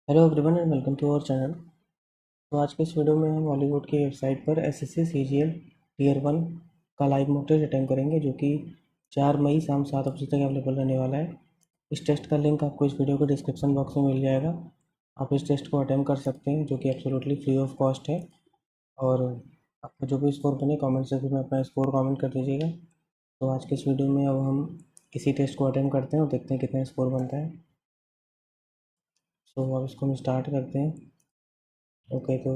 Hello everyone and welcome to our channel. तो आज के इस वीडियो में हम हॉलीवुड की वेबसाइट पर एसएससी सीजीएल टीयर 1 का लाइव मॉक टेस्ट अटेम्प्ट करेंगे, जो कि 4 मई शाम 7 बजे तक अवेलेबल रहने वाला है। इस टेस्ट का लिंक आपको इस वीडियो के डिस्क्रिप्शन बॉक्स में मिल जाएगा। आप इस टेस्ट को अटेम्प्ट कर सकते हैं, जो कि एब्सोल्युटली फ्री ऑफ कॉस्ट है। और आपका जो भी स्कोर बने कमेंट सेक्शन में अपना स्कोर कमेंट कर दीजिएगा। तो आज के इस वीडियो में अब हम इसी टेस्ट को अटेम्प्ट करते हैं और देखते हैं कितना स्कोर बनता है। अब इसको हम स्टार्ट करते हैं। ओके, तो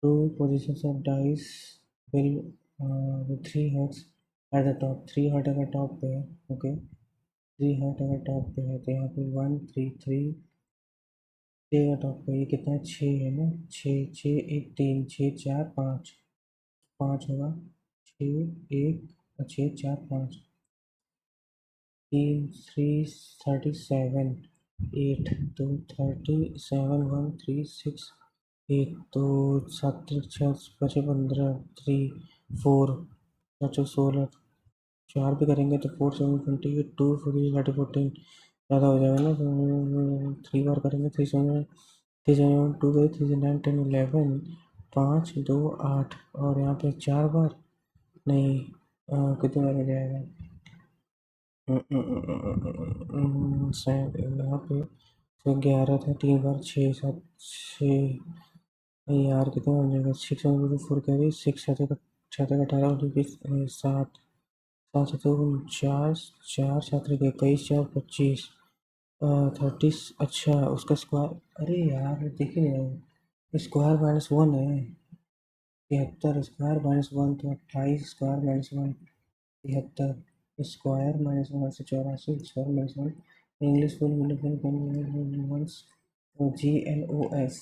two positions of dice will with three hearts at the top। Three heart अगर टॉप पे है, ओके, थ्री हार्ट अगर टॉप पे है तो यहाँ पे 1 3 3। छः अगर टॉप पे, ये कितना है, 6 है ना। 6 6 1 3 6 4 5, 5 होगा। 6 1 6 4 5, 3 3 37, 8 तो 37 1 3 6, 8 तो 7 6 बचे 15, 3 4 बचे 16। 4 भी करेंगे तो 4 7 20, 2 4 30 14 ज़्यादा हो जाएगा ना। तो 3 बार करेंगे, 3 7 2 गए, 3 9 10 11, 5 2 8, और यहाँ पे 4 बार नहीं, कितने बार हो जाएगा, शायद यहाँ पे तो 11 था, 3 बार 6 7 6। यार कितना हो जाएगा, 6 4 कैरी, 6 7 18 20 7 7 7 49, 4 4 7 21, 4 25, 30। अच्छा, उसका स्क्वायर, अरे यार देख ही नहीं रहा हूँ। स्क्वायर -1 है। 73 स्क्वायर -1 तो 28 स्क्वायर -1, 73 स्क्वायर -1 से 84 square -1। English full once, GNOS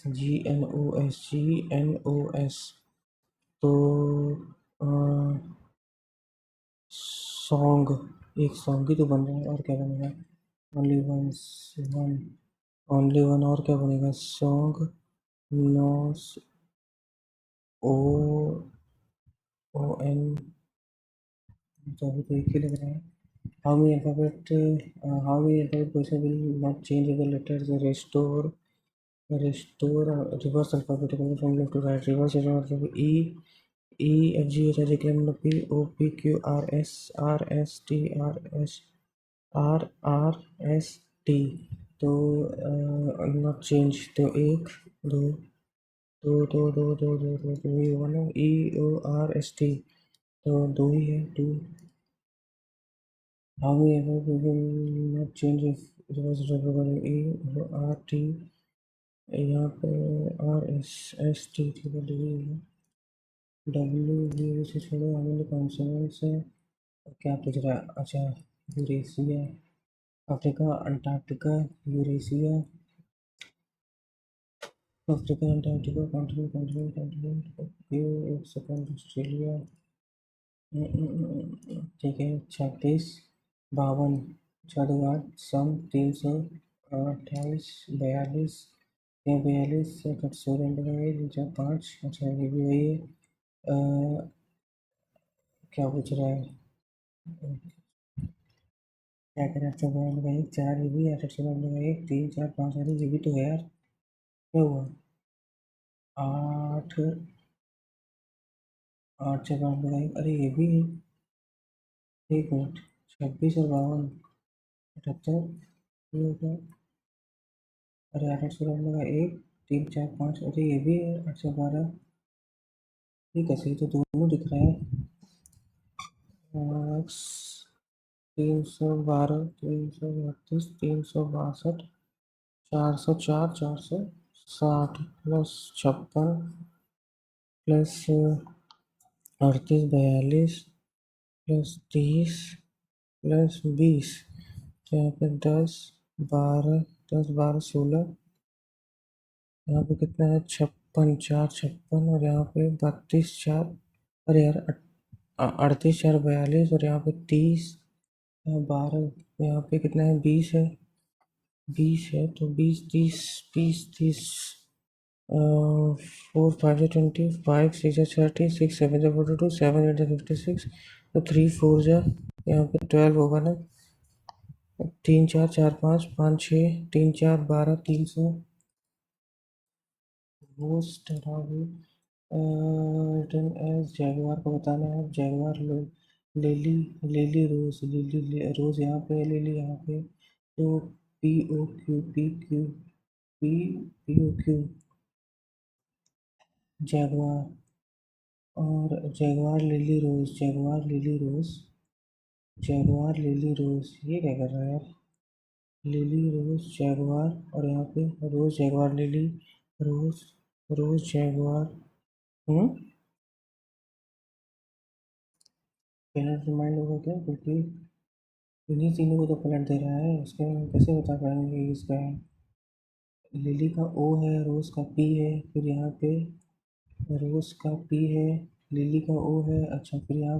तो सॉन्ग, एक सॉन्ग ही तो बन रहा है, और क्या बनेगा। ओनली वन, ओनली वन, और क्या बनेगा, सॉन्ग, नोस, ओ ओ एन, तो अभी तो एक ही लग रहा है। How many alphabet question will not change the letters, restore reverse alphabetical from left to right, reverse EFGHIJKLMNOP OPQRS, RSTRS, RRST। तो नॉट चेंज, तो 1 2 2 2 2 2 2 2 2 ही होगा ना। EORST तो 2 ही है, 2। How many will not change if reverse EORT, यहाँ पे RSST थी, तो 2 ही है। WBC छोड़ो, हमें कॉन्सोनेंट्स है। क्या पूछ रहा है, अच्छा, Eurasia, Africa, Antarctica, Eurasia, Africa, Antarctica, continent continent continent, okay, एक सेकंड, ऑस्ट्रेलिया, ठीक है। 36 52, 6 2 8, सम 328, 42 या 42, 5, अच्छा ये भी वही है। क्या पूछ रहा है, क्या करें, 4 ये भी 8 3 4 5, अरे ये भी तो है यार, क्या हुआ, 8 8 से 5 लगाई, अरे ये भी है, 1 मिनट, 26 और 52, 78, ये होगा, अरे 8 से 5 लगा, 1 3 4 5, अरे ये भी है 8 से 12, ठीक है, सही तो दोनों दिख रहे हैं। 312, 332, 362, 404, 460 +56 +38 42 +30 +20, तो यहाँ पे 10 12, 10 12 16, यहाँ पे कितना है, 56 4 56, और यहाँ पे 32 4, अरे यार 38 4 42, और यहाँ पे 30 12, यहाँ पे कितना है, 20 है, 20 है, तो 20 30 20 30, 4 5 से 20, 5 6 से 30, 6 7 से 42, 7 8 से 56, तो 3 4 जा, यहाँ पे 12 होगा ना। 3 4 4 5 5 6 3 4 12, 300, होस्ट रिटर्न एज जैगवार को बताना है। जैगवार लिली, लिली रोज, रोज यहाँ पे, लिली यहाँ पे। तो पी ओ क्यू जैगवार। और जैगवार लिली रोज, जैगवार लिली रोज, ये क्या कर रहा है यार। लिली रोज जैगवार, और यहाँ पे रोज जैगवार लिली रोज, रोज जैगवार। पहले रिमाइंड होगा क्या, क्योंकि इन्हीं तीनों को तो पलट दे रहा है, इसके हम कैसे बता पाएंगे कि इसका है। लिली का ओ है, रोज का पी है, फिर यहाँ पे रोज का पी है, लिली का ओ है। अच्छा, फिर यहाँ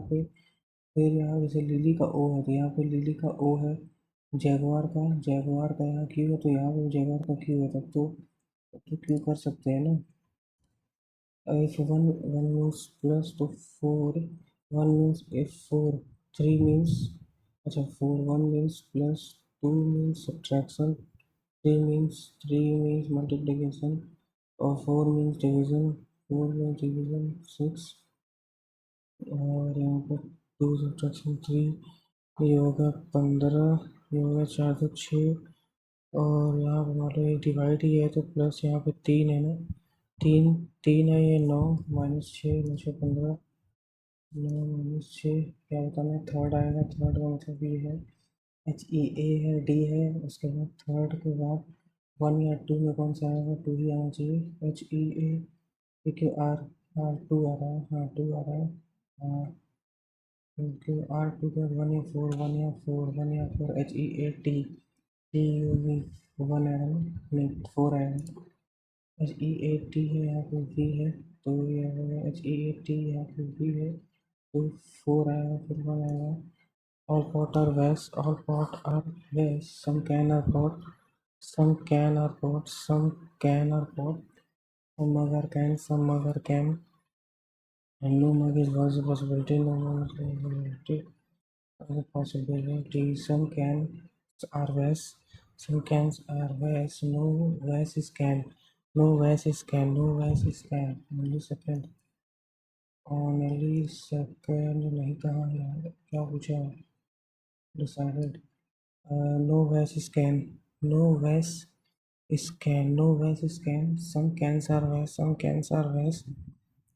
जैसे लिली का ओ है, तो यहाँ पे लिली का ओ है। जैगवार का यहाँ क्यू है, तो यहाँ पे जैगवार का क्यू है, तब तो क्यू कर सकते हैं ना। If one means plus तो four, one means if four, three means, अच्छा four, one means plus, two means subtraction, three means multiplication, और फोर मीन्स डिवीजन, सिक्स। और यहाँ पर टू सब्ट्रैक्शन थ्री, ये होगा 15, ये होगा 4 तो 6। और यहाँ पर मान लो एक डिवाइड ही है, तो प्लस यहाँ पे 3 है ना, तीन, तीन है ये 9, माइनस 6, 9 से 15, 9 - 6, क्या बताना है, थर्ड आएगा। थर्ड का मतलब ये है HEA है, डी है, उसके बाद थर्ड के बाद वन या टू में कौन सा आएगा, टू ही आना चाहिए। HEA, क्योंकि आर टू आ रहा है, हाँ टू आ रहा है। हाँ, क्योंकि आर टू के बाद वन या four, HEAT, T V, one आएगा ना, नहीं फोर आएगा। HEAT है, यहाँ पे V है, तो ये आएगा HEAT, यहाँ पे V है, तो फोर आएगा, फिर वन आएगा। All pot are vast, all pot are vast, some can are pot, some can are pot, some mug are can, some mug are can, and no mug is a possibility, no mug is a possibility, some cans are vast, some cans are vast, no vast is can, no vast is can, no vast is can, only second नहीं, कहाँ है, क्या पूछा है, decided, no vast is can, no vast is can, no vast is can, some cans are vast, some cans are vast,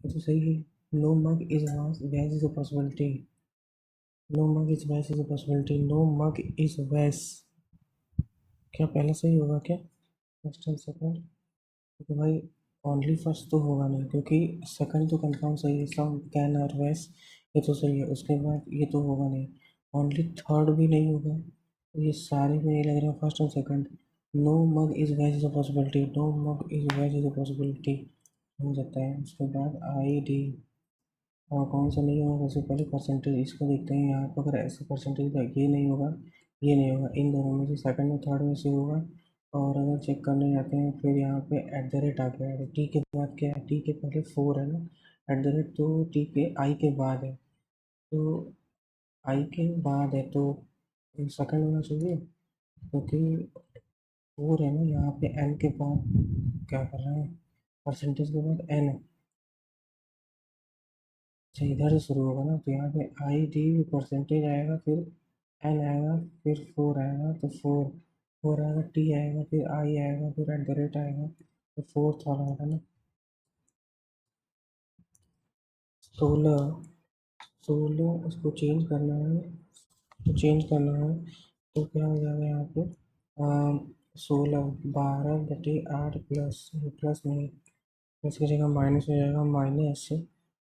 ये तो सही है। No mug is vast, vast is a possibility, no mug is vast is a possibility, no mug is vast, क्या पहला सही होगा क्या, first and second, क्योंकि भाई ओनली फर्स्ट तो होगा नहीं, क्योंकि सेकंड तो कंफर्म सही है, सम कैन और वेस्ट, ये तो सही है, उसके बाद ये तो होगा नहीं, ओनली थर्ड भी नहीं होगा, ये सारे में नहीं लग रहा, फर्स्ट और second. No mug is vase is a possibility, no mug is vase is a possibility हो जाता है। उसके बाद आई डी, और कौन सा नहीं होगा, सबसे पहले परसेंटेज, इसको देखते हैं यहाँ पर, अगर ऐसे परसेंटेज का ये नहीं होगा, ये नहीं होगा, इन दोनों में से सेकंड और थर्ड में से होगा। और अगर चेक करने जाते हैं, फिर यहाँ पे एट द रेट आ गया है, टी के बाद क्या है, टी के पहले फोर है ना, एट द रेट तो टी के आई के बाद है, तो आई के बाद है, तो सेकंड होना चाहिए, क्योंकि फोर है ना, यहाँ पे एन के बाद क्या कर रहे हैं, परसेंटेज के बाद एन है, अच्छा इधर से शुरू होगा ना, तो यहाँ पे आई डी परसेंटेज आएगा, फिर एन आएगा, फिर फोर आएगा, तो फोर, फोर आएगा, टी आएगा, फिर आई आएगा, फिर एट द रेट आएगा, तो फोर्थ वाला होगा ना। 16, 16 उसको चेंज करना है, तो चेंज करना है, तो क्या हो जाएगा यहाँ पे, 16, 12/8 प्लस, प्लस नहीं, प्लस की जगह माइनस हो जाएगा,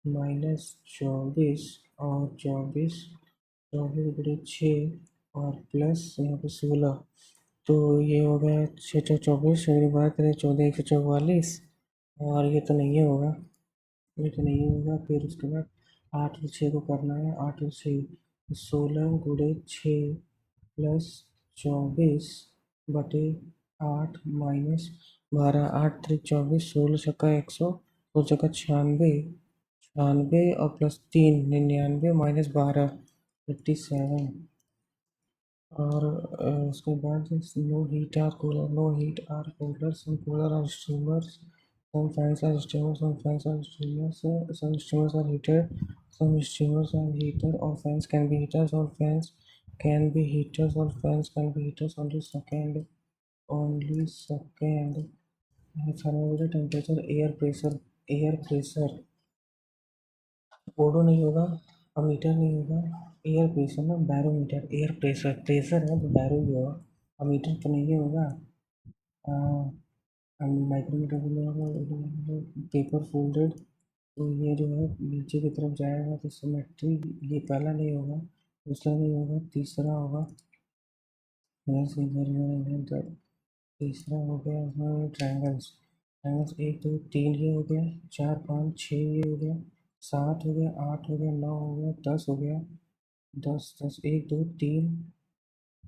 माइनस 24, और 24, 24/6, और प्लस यहाँ पे 16, तो ये हो गया 6 × 24, अगर बात करें 14 × 144, और ये तो नहीं होगा, ये तो नहीं होगा। फिर उसके बाद 8 और 6 को करना है, 8 और 6, 16 × 6 प्लस 24/8 माइनस 12, 8×3 = 24, 16 × 100, 16 × 96, 96 और प्लस 3, 99 माइनस 12, 87। और उसके बाद no heat are cooler, no heat are cooler, some cooler are steamers, Some fans are steamers, some fans are steamers, some steamers are heated, some steamers are heated, all fans can be heaters, all fans can be heaters, all fans can be heaters, only second. Thermometer temperature, air pressure, ओडो नहीं होगा, metre नहीं होगा, air pressure ना barometer, air pressure pressure है तो बैरो ही होगा, metre तो नहीं होगा। माइक्रोमीटर भी नहीं होगा। पेपर फोल्डेड, तो ये जो है नीचे की तरफ जाएगा तो सिमेट्री, ये पहला नहीं होगा, दूसरा नहीं होगा, तीसरा होगा। इधर से इधर इधर इधर तीसरा हो गया इसमें ट्रायंगल्स, ट्रायंगल्स एक दो तीन ये हो गया, चार पाँच छः ये हो गया, सात हो गया, आठ हो गया, नौ हो गया, दस हो गया, दस दस एक दो तीन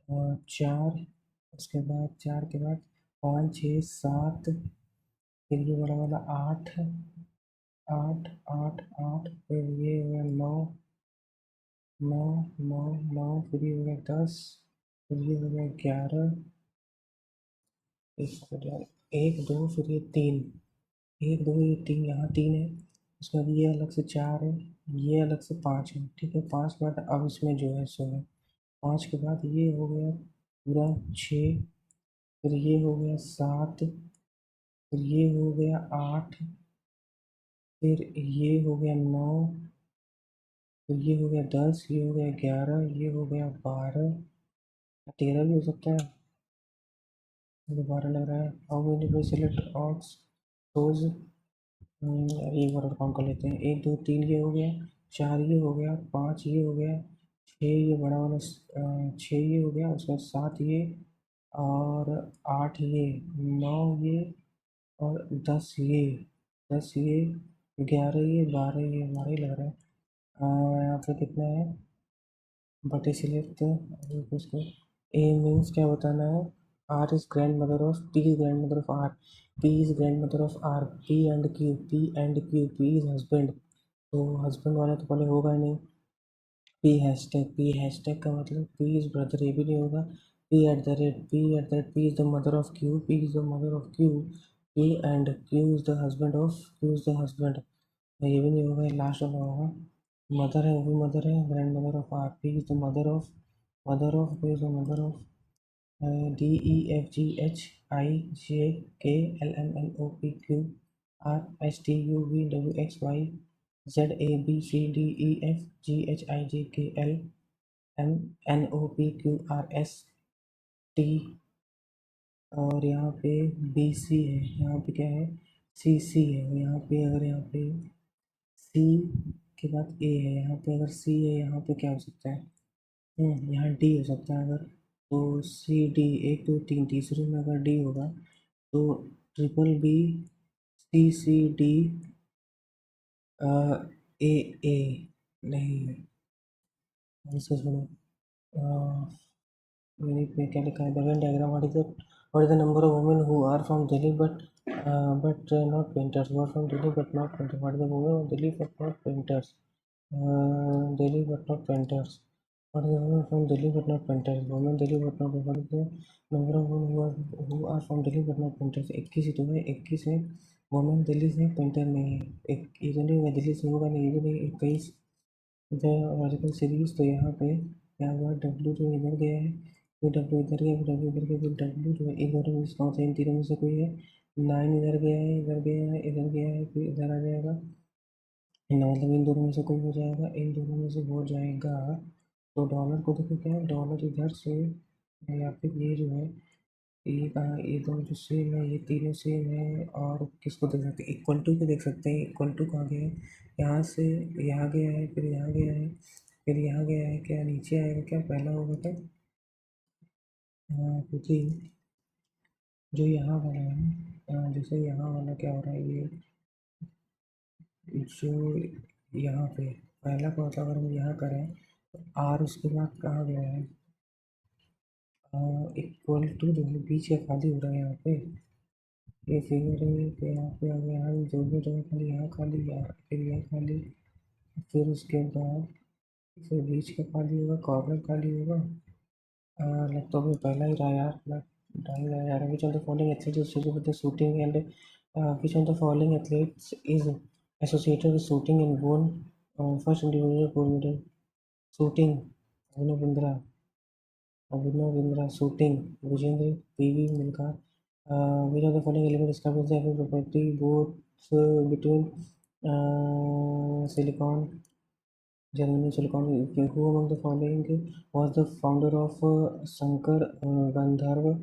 और चार, उसके बाद चार के बाद पाँच छः सात, फिर ये बड़ा वाला आठ, आठ आठ आठ, फिर ये हो गया नौ, नौ नौ नौ, फिर ये हो गया दस, फिर ये हो गया ग्यारह, एक दो फिर ये तीन, एक दो ये तीन, यहाँ तीन है, उसके बाद ये अलग से चार है, ये अलग से पाँच है, ठीक है। पाँच के बाद अब इसमें जो है सो है, पाँच के बाद ये हो गया पूरा छः, फिर ये हो गया सात, फिर ये हो गया आठ, फिर ये हो गया नौ, फिर ये हो गया दस, ये हो गया ग्यारह, ये हो गया बारह, तेरह भी हो सकता है, मुझे बारह लग रहा है। How many place select odds rows, एक बार और काउंट कर लेते हैं, एक दो तीन ये हो गया, चार ये हो गया, पाँच ये हो गया, छः ये बड़ा वाला छः ये हो गया, उसके बाद सात ये और आठ ये, नौ ये और दस ये, दस ये, ग्यारह ये, बारह ही लग रहा है। यहाँ पे कितना है, बटे सिलेक्ट उसको, ए मीन्स क्या बताना है, R is grand mother of P, is grand mother of R, P is grand mother of R, P is husband, तो हस्बैंड वाला तो पहले होगा ही नहीं। पी हैशटैग का मतलब पी इज ब्रदर, ये भी नहीं होगा। P is the mother of Q, P is the mother of Q, P and Q is the husband, ये भी नहीं होगा, लास्ट वाला होगा। मदर है वो भी मदर है, grand mother of R, P is the P is the mother of D E F G H I J K L M N O P Q R S T U V W X Y Z A B C D E F G H I J K L M N O P Q R S T, और यहाँ पे B C है, यहाँ पे क्या है, सी सी है, यहाँ पे अगर यहाँ पे सी के बाद ए है, यहाँ पे अगर सी है, यहाँ पे क्या हो सकता है, यहाँ डी हो सकता है अगर, तो सी डी एक दो तीन, तीसरे में अगर डी होगा तो triple B C C D A A, नहीं आंसर सुनो, मेरे पे क्या लिखा है, the Venn diagram, what is the number of women who are from Delhi but not painters, who are from Delhi but not painters, what is the women of Delhi but not painters, Delhi but not painters, what is the women from Delhi but not painters? Women Delhi but not, what is the number of women who are from Delhi but not painters? 21 ही तो है, 21 है, women Delhi से painter नहीं है, एक ये तो नहीं होगा, दिल्ली से होगा नहीं, ये भी नहीं, 21 द लॉजिकल सीरीज, तो यहाँ पे क्या हुआ, डब्ल्यू जो इधर गया है, फिर डब्ल्यू इधर गया, फिर डब्ल्यू इधर गया, फिर डब्ल्यू जो है एक दोनों में कौन सा इन तीनों में से कोई है, नाइन इधर गया है, इधर गया है, इधर गया है, फिर इधर आ जाएगा, मतलब इन दोनों में से कोई हो जाएगा, इन दोनों में से हो जाएगा, तो डॉलर को देखो क्या है, डॉलर इधर से या फिर ये जो है, ये कहाँ, ये दोनों जो सेम है, ये तीनों सेम है, और किसको देख सकते हैं, इक्वल टू को देख सकते हैं, इक्वल टू कहाँ गया है, यहाँ से यहाँ गया है, फिर यहाँ गया है, फिर यहाँ गया है, क्या नीचे आएगा, क्या पहला होगा क्या, क्योंकि जो यहाँ वाला है ना, जैसे यहाँ वाला क्या हो रहा है, ये जो यहाँ पे पहला का मतलब अगर हम यहाँ करें तो आर उसके बाद कहाँ गया है, इक्वल टू जो है बीच का खाली हो रहा है यहाँ पे, ये फिगर है कि यहाँ पे आ गया, यहाँ जो भी जगह खाली, यहाँ खाली, यहाँ फिर यहाँ खाली, फिर उसके बाद फिर बीच का खाली होगा, कॉर्नर खाली होगा, लगता है पहला ही रहा यार, Dying यार, which of the following athletes is associated with the shooting and which of the following athletes is associated with shooting and won first individual gold medal? Shooting, Abhinav Bindra. Abhinav Bindra, shooting, Vijendra PV Milka. Which of the following element describes the effect property both between silicon, Germany, silicon. Who among the following was the founder of Shankar Gandharva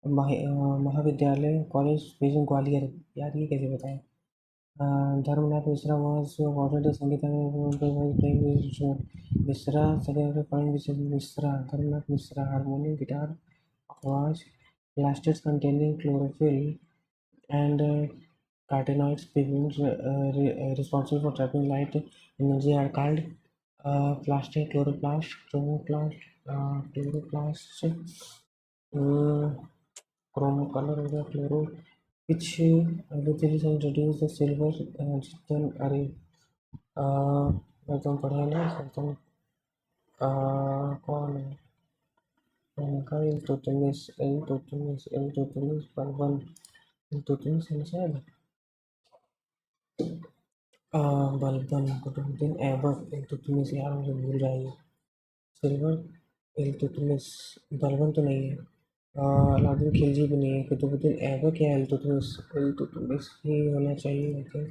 महाविद्यालय college basing Gwalior? यार ये कैसे बताएं? Dharmanath Mishra was awarded the Sangeeta Award playing Mishra second point which is Mishra Dharmanath Mishra harmonium guitar आवाज plastids containing chlorophyll and carotenoids pigments responsible for trapping light energy are called plastid chloroplast chloroplast chromo color हो गया chloro which literally introduce the silver gypsum array तुम पढ़े ना तुम कौन है उनका इल्तुतमिश बलबन इल्तुतमिश है ना शायद बलबन कुतुबुद्दीन ऐबक इल्तुतमिश यार मुझे भूल रहा है सिल्वर इल्तुतमिश बलबन तो नहीं है अलाउद्दीन खिलजी भी नहीं है कुतुबुद्दीन ऐबक या इल्तुतमिश इल्तुतमिश ही होना चाहिए I think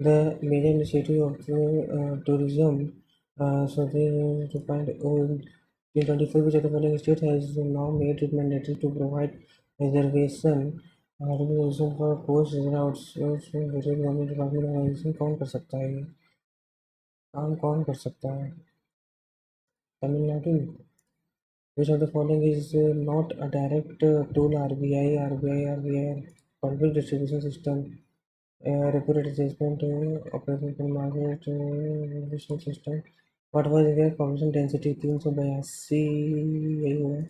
the major initiative of tourism so they to find in 24 which of the following state has now made it mandatory to provide reservation reservation for post routes government department organisation कौन कर सकता है ये काम कौन कर सकता है Tamil Nadu which of the following is not a direct tool RBI public distribution system repo rate adjustment operational market distribution system what was their population density 382 यही होगा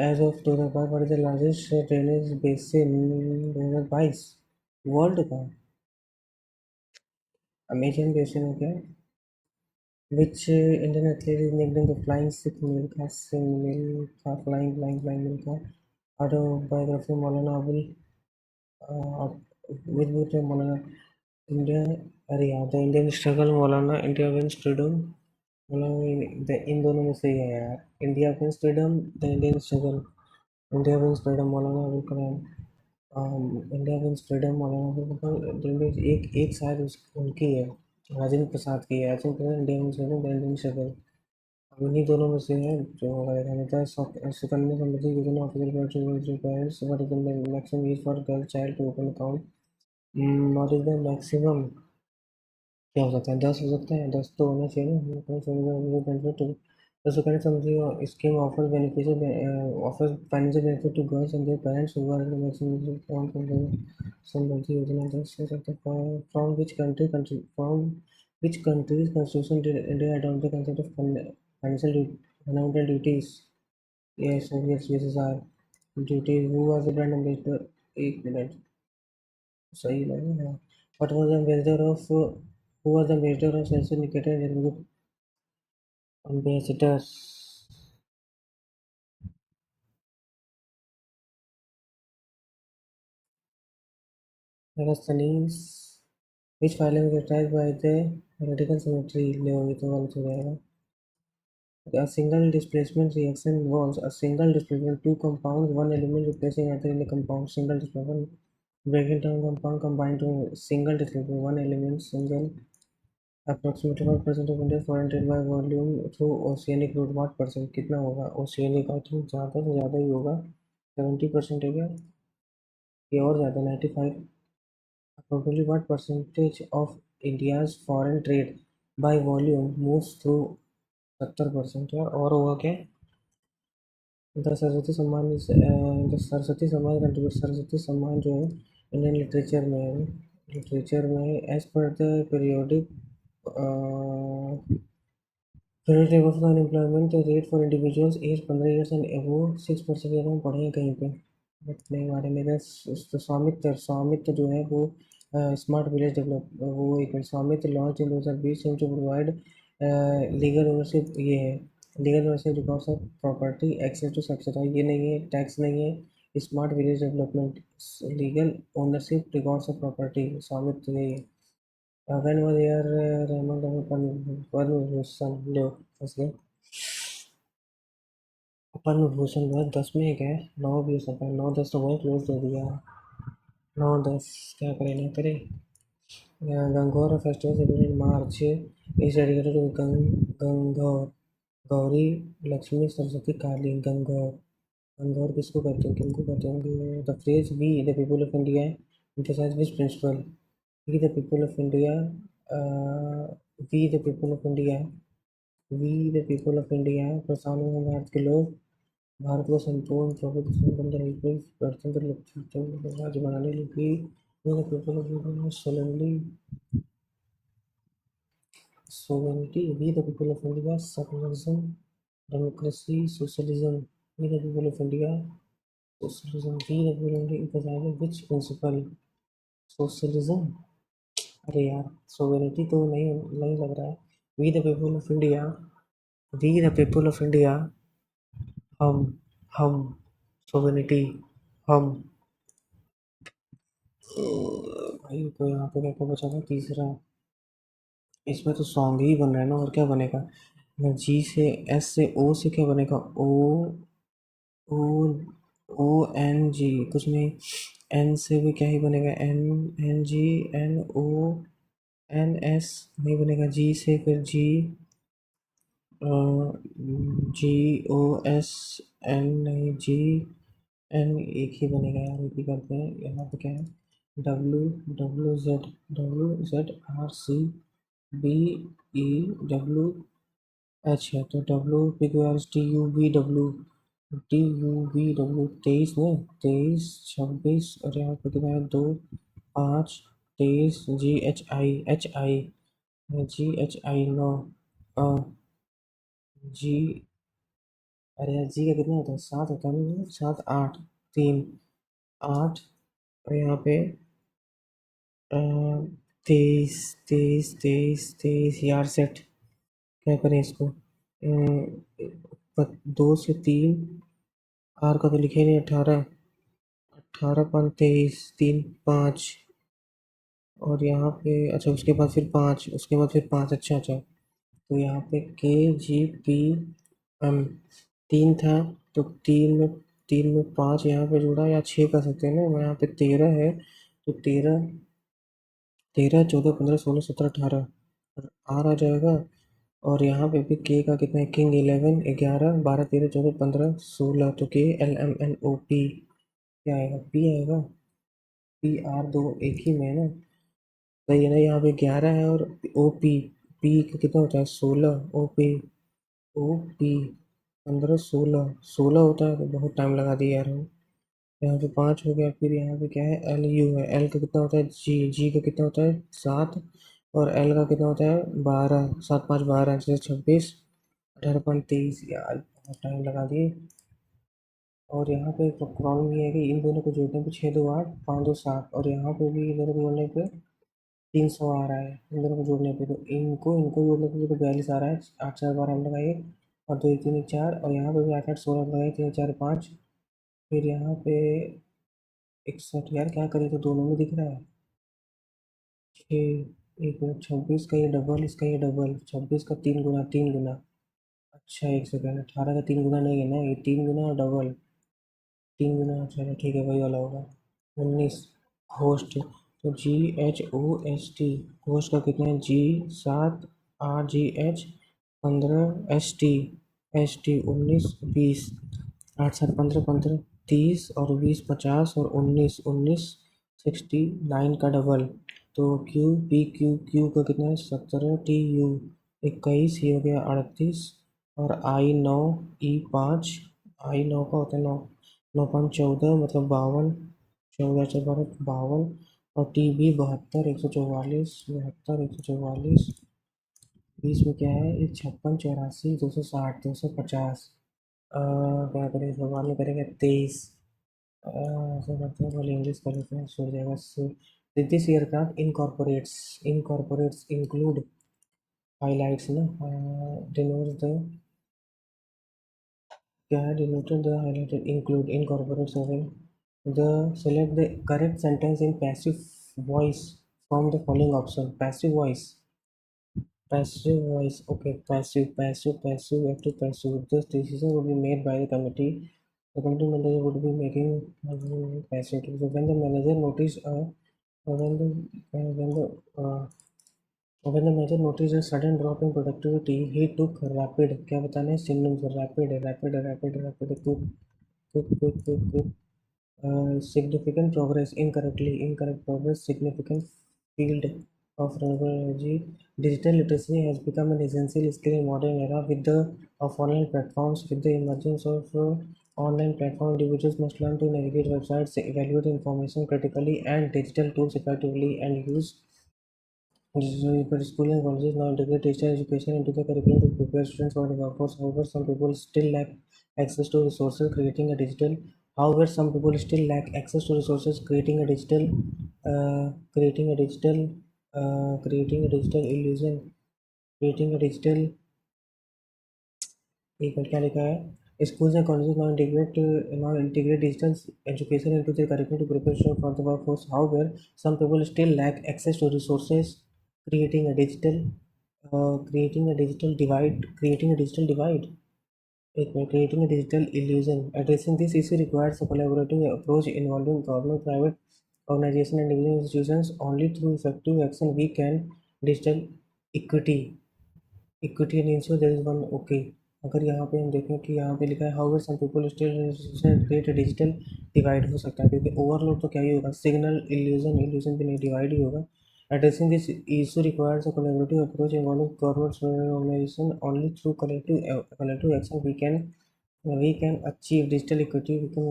as of 2005 what is the largest drainage basin 2022 world का Amazon basin हो गया which Indian athlete is nicknamed the Flying Sikh Milkha Singh Flying Milkha autobiography Maulana Abul with Maulana India अरे यार the Indian struggle Maulana India wins freedom मौलाना इन दोनों में से ही है यार India wins freedom the Indian struggle India wins freedom Maulana Abul Kalam India wins freedom मौलाना जिनमें एक शायद उनकी है राजेंद्र प्रसाद की है I think India wins freedom Indian शगल अब उन्हीं दोनों में से है जो रहेगा नहीं था Sukanya Samriddhi Yojana official parents what is the maximum age for girl child to open account what is the maximum क्या हो सकता है 10 हो सकता है 10 तो होना चाहिए ना the Sukarno Samriddhi scheme offers offers financial benefit to girls and their parents who are in the maximum form from the Samriddhi Yojana. From which country's constitution did India adopt the concept of fundamental duties? Yes, Soviet USSR duties. Who was the brand ambassador? एक minute सही लगा What was the ambassador of who was the ambassador of Sensor Nikita and ambassadors? Megasthenes, which phylum is characterized by the radical symmetry? लो ये तो गलत हो जाएगा. A single displacement reaction involves a single displacement two compounds, one element replacing another in a compound. Single displacement breaking down compound combined to single displacement one element single. Approximately what percent of India's foreign trade by volume through oceanic route? What percent? कितना होगा? Oceanic I think ज़्यादा से ज़्यादा ही होगा. 70% है क्या? ये और ज़्यादा 95. Approximately what percentage of India's foreign trade by volume moves through 70% यार और होगा क्या द सरस्वती सम्मान कंट्रीब्यूट सरस्वती सम्मान जो है इंडियन लिटरेचर में एज पर the periodic table for unemployment rate for individuals age 15 years and above 6% ये हम पढ़े हैं कहीं पे बट नहीं हमारे मेरे स्वामित्व जो है वो स्मार्ट विलेज डेवलप वो एक Svamitva launch in 2020 to provide legal ownership ये है legal ownership records of property access to subsidise ये नहीं है टैक्स नहीं है smart village development, legal ownership, records of property, Svamitva यही है। when was year Rahman Padma Bhushan लो फंस गए। पद्म भूषण 2010 में क्या है, 9 भी हो सकता है, 9-10 तो बहुत क्लोज दे दिया। 9-10 क्या करें ना करें। Gangaur festival celebrated March is dedicated to Gangaur, Gauri, Lakshmi, Saraswati, Kali. Gangaur, Gangaur किसको कहते हैं, किनको कहते हैं? The phrase we the people of India emphasize which principle? We the people of India, we the people of India, we the people of India प्रसारण में भारत के लोग, भारत को संपूर्ण प्रभुत्व संबंध गणतंत्र लोकतंत्र राज्य बनाने लगी। We the people of India solemnly sovereignty, we the people of India, secularism, democracy, socialism, we the people of India, socialism, we the people of India emphasize which principle? Socialism, अरे यार सोवेनिटी तो नहीं नहीं लग रहा है। We the people of India, we the people of India, हम हम सोवेनिटी, हम। भाई तो यहाँ पे क्या बचा था तीसरा, इसमें तो सॉन्ग ही बन रहा है ना, और क्या बनेगा? जी से, एस से, ओ से क्या बनेगा? ओ, ओ, ओ एन जी कुछ नहीं। एन से भी क्या ही बनेगा? N, N G, N O, N S नहीं बनेगा। जी से फिर जी, जी ओ एस, एन नहीं, जी एन एक ही बनेगा यार, एक ही करते हैं। यहाँ पे क्या है? W, W Z, W Z R C, B E W H है, तो W P Q R S T U V W, T U V W 23 में, 23, 26 और यहाँ पे कितना है? 2, 5, 23, जी H I, H I, ji H आई 9, जी, अरे यार जी का कितना होता है? 7 होता है ना, 7, 8, 3, 8 और यहाँ पे 23, 23, 23, 23 यार सेट। क्या करें इसको? 2 से 3, आर का तो लिखे नहीं। 18, 18, 5, 23, 3, 5 और यहाँ पे अच्छा उसके बाद फिर 5, उसके बाद फिर 5, अच्छा अच्छा। तो यहाँ पे के जी पी एम 3 था, तो 3 में 5 यहाँ पे जुड़ा, या 6 कर सकते हैं ना। यहाँ पे 13 है, तो 13, 13, 14, 15, 16, 17, 18 आर आ जाएगा। और यहाँ पे भी के का कितना है? किंग 11, 11, 12, 13, 14, 15, 16, तो K L M N O P क्या आएगा? पी आएगा। पी आर दो एक ही में है ना, सही है ना। यहाँ पे 11 है और ओ पी, पी का कितना होता है? 16, ओ पी, ओ पी 15, 16, 16 होता है, तो बहुत टाइम लगा दिया यार हम। यहाँ पे 5 हो गया, फिर यहाँ पे क्या है? एल यू है, एल का कितना होता है? जी, जी का कितना होता है? 7 और एल का कितना होता है? 12, 7, 5, 12, 26, 18, 23 यार बहुत टाइम लगा दिए। और यहाँ पे प्रॉब्लम ये है कि इन दोनों को जोड़ने पे 6, 2, 8, 5, 2, 7 और यहाँ पे भी इन दोनों को जोड़ने पे 300 आ रहा है। इन दोनों को जोड़ने पे तो इनको इनको जोड़ने पे तो 42 आ रहा है। 8, 4, 12 हम लगाइए और 2, 1, 3, 1, 4 और यहाँ पे भी 8, 8, 16 लगाइए, 3, 4, 5 फिर यहाँ पे 61 यार क्या करें, तो दोनों में दिख रहा है। 6, 1 मिनट, 26 का ये डबल, इसका ये डबल, 26 का 3 गुना, 3 गुना। अच्छा एक सेकंड, 18 का 3 गुना नहीं है ना, ये 3 गुना और डबल, 3 गुना। चलो ठीक है, वही वाला होगा। 19 होस्ट, तो G H O S T, host का कितना है? G 7, R G H 15, S T, S T 19, 20, 8, 7, 15, 15, 30 और 20, 50 और 19, 19, 69 का डबल, तो क्यू पी क्यू, क्यू का कितना है? 17, टी यू 21, ये हो गया 38 और आई 9, ई 5, आई 9 का होता है 9, 9, 5, 14 मतलब 52, 14, 14, 52 और टी बी 72, 144, 72, 144, बीच में क्या है? ये 56, 84, 260, 250। क्या करें इस बार में? करेंगे 23। ऐसा करते हैं, पहले इंग्लिश कर लेते हैं, सो जाएगा। So this aircraft incorporates include highlights ना, डिनोट द क्या है? Denoted the highlighted include incorporates हो गए। Select the correct sentence in passive voice from the following option. Passive voice. Passive voice. Okay, passive, active, passive. This decision would be made by the committee. The committee manager would be making passive. So when the manager notice when the when the when the manager noticed a sudden drop in productivity, he took rapid. क्या बताना है synonyms rapid, quick. Significant progress, incorrect progress, significant field of renewable energy. Digital literacy has become an essential skill in modern era with the of online platforms. With the emergence of online platform, individuals must learn to navigate websites, evaluate information critically, and digital tools effectively, and use but school and colleges now integrate digital education into the curriculum to prepare students for the workforce. However, some people still lack access to resources, creating a digital. However, some people still lack access to resources, creating a digital illusion, creating a digital. एक minute क्या लिखा है schools and colleges now integrate digital education into their curriculum to prepare students for the workforce. However, some people still lack access to resources, creating a digital creating a digital divide. Creating a digital illusion. Addressing this issue requires a collaborative approach involving government, private organizations, and individual institutions. Only through effective action we can digital equity equity and ensure there is one okay अगर यहाँ पे हम देखें कि यहाँ पे लिखा है however some people still create digital divide हो सकता है क्योंकि ओवरलोड तो क्या ही होगा सिग्नल इल्यूजन इल्यूजन भी नहीं डिवाइड ही होगा addressing this issue requires a collaborative approach involving government organisation only through collective action we can achieve digital equity we can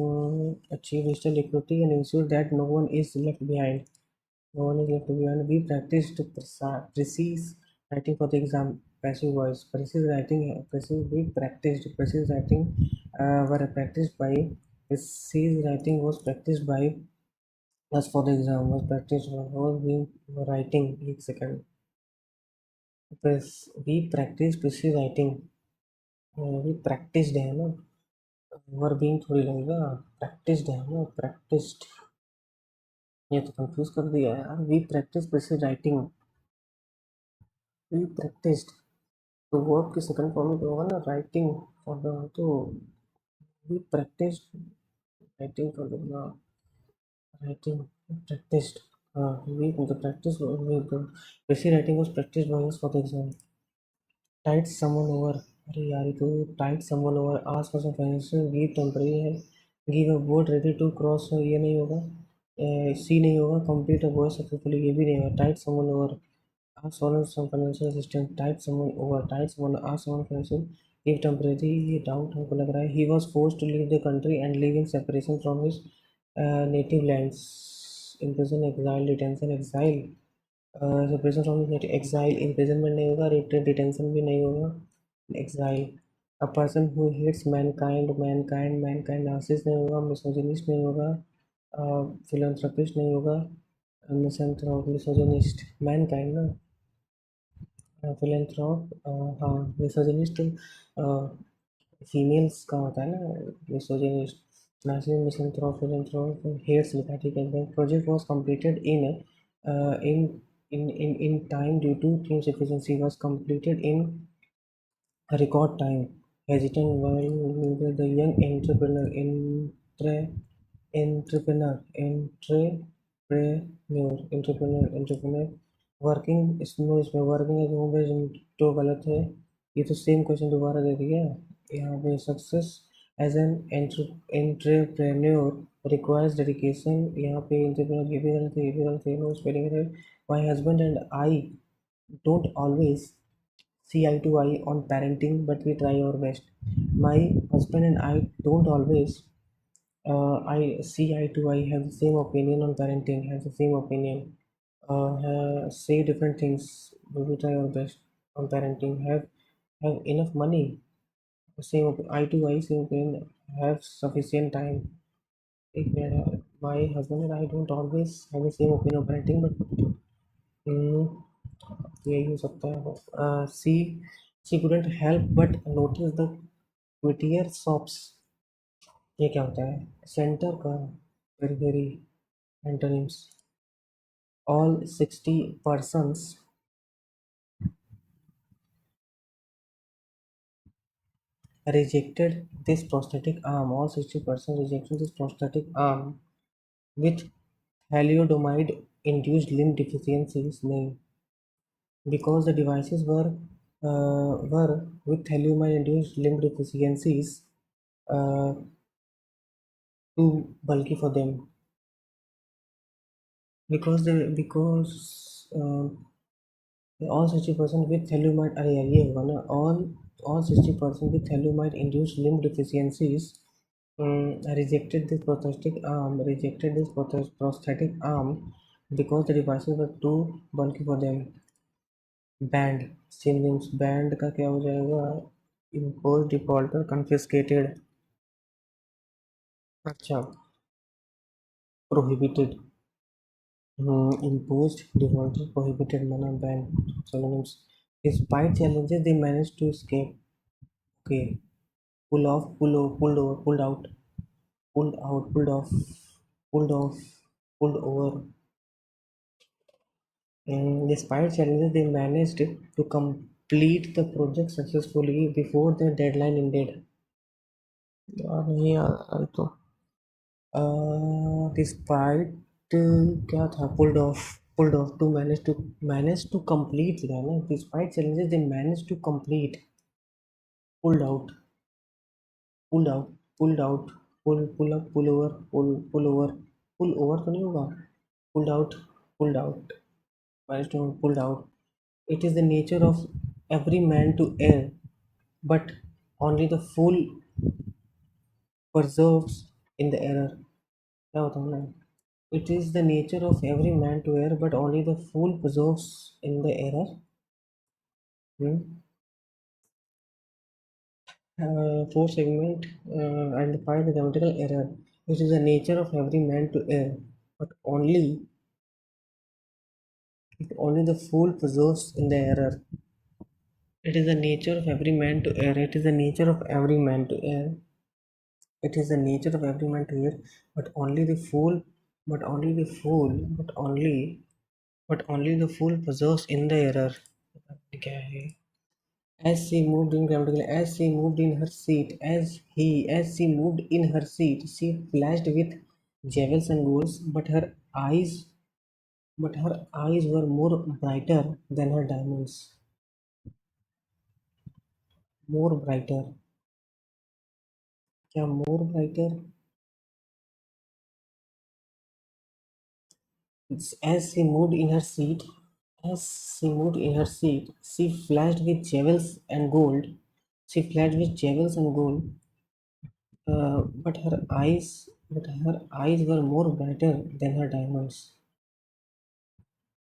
achieve digital equity and ensure that no one is left behind. No one is left behind. We practiced precise writing for the exam. Passive voice. Precise writing. We practiced precise writing. Were practiced by precise writing was practiced by us for the exam. Was practiced was being writing. एक second. We practiced precise writing. We practiced है ना. Were being थोड़ी लगेगा. Practiced है ना. Practiced. ये तो confuse कर दिया यार. We practiced precise writing. We practiced. तो वर्ब की सेकंड फॉर्म में क्या होगा ना राइटिंग फॉर द तो वी प्रैक्टिस राइटिंग कर दूंगा राइटिंग प्रैक्टिस्ड हाँ we the practice basic writing was practice by us for the exam tight someone over अरे यार ये तो tight someone over ask for some financial give temporary है give a boat ready to cross ये नहीं होगा सी नहीं होगा कंप्लीट अ वर्क सक्सेसफुली ये भी नहीं होगा tight someone over ask for some financial assistance type someone over type someone ask someone financial if temporary ये doubt हमको लग रहा है he was forced to leave the country and live in separation from his native lands imprisoned exile detention exile separation from his native exile imprisonment नहीं होगा detention भी नहीं होगा exile a person who hates mankind narcissist नहीं होगा misogynist नहीं होगा philanthropist नहीं होगा misogynist mankind ना फिलेंथ्रोप हाँ मिसोजिनिस्ट फीमेल्स का होता है ना मिसोजिनिस्ट नार्सिसिस्ट मिसैंथ्रोप फिलेंथ्रोप हेट्स लिखा है ठीक है project was completed in in time due to team efficiency was completed in a record time hesitant while the young entrepreneur working इसमें वर्किंग एज होम बेस्ड तो गलत है ये तो सेम क्वेश्चन दोबारा दे दिया यहाँ पे success as an entrepreneur requires dedication यहाँ पे एंटरप्रेन्योर ये भी गलत है नो स्पेलिंग है my husband and I don't always see eye to eye on parenting, but we try our best. My husband and I don't always I see eye to eye, have the same opinion on parenting, have the same opinion, say different things, but we try our best on parenting, have enough money, same eye to eye, same opinion, have sufficient time. My husband and I don't always have the same opinion on parenting, but mm, यही हो सकता है सी couldn't help but notice the whittier shops ये क्या होता है centre का very antonyms. All 60 persons rejected this prosthetic arm. All 60% rejected this prosthetic arm with thalidomide induced limb deficiencies name because the devices were with thalidomide induced limb deficiencies uh, too bulky for them because all 60% with thalidomide अरे यार ये होगा ना all 60% with thalidomide induced limb deficiencies rejected this prosthetic arm because the devices were too bulky for them. Band synonyms band का क्या हो जाएगा imposed defaulter confiscated अच्छा prohibited imposed defaulter prohibited mana banned synonyms despite challenges they managed to escape okay pull off pulled over pulled out pulled off pulled over despite challenges they managed to complete the project successfully before the deadline ended यार नहीं यार तो despite क्या था pulled off to manage to complete लिखा है ना despite challenges they managed to complete pulled out pulled out pulled out pull up pull over तो नहीं होगा pulled out managed to pulled out it is the nature of every man to err but only the fool perseveres in the error क्या होता है ना it is the nature of every man to err, but only the fool perseveres in the error. Hmm? Fourth segment and find the grammatical error. It is the nature of every man to err, but only the fool perseveres in the error. It is the nature of every man to err. It is the nature of every man to err. It is the nature of every man to err, but only the fool, but only the fool, but only the fool perseveres in the error. क्या है? As she moved in grammatical, as she moved in her seat, as she moved in her seat, she flashed with jewels and golds, but her eyes were more brighter than her diamonds. More brighter. क्या more brighter? As she moved in her seat, she flashed with jewels and gold. She flashed with jewels and gold, but her eyes were more brighter than her diamonds.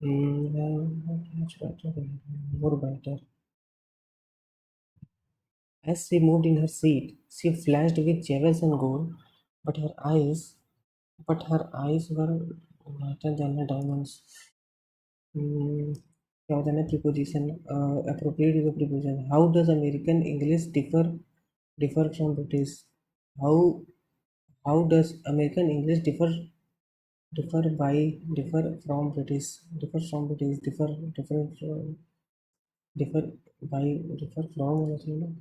Much better, more better. As she moved in her seat, she flashed with jewels and gold, but her eyes, but her eyes were brighter than her diamonds. क्या होता है ना preposition? Appropriate is a preposition. How does American English differ from British? How how does American English differ by differ from British? Differ by differ from मतलब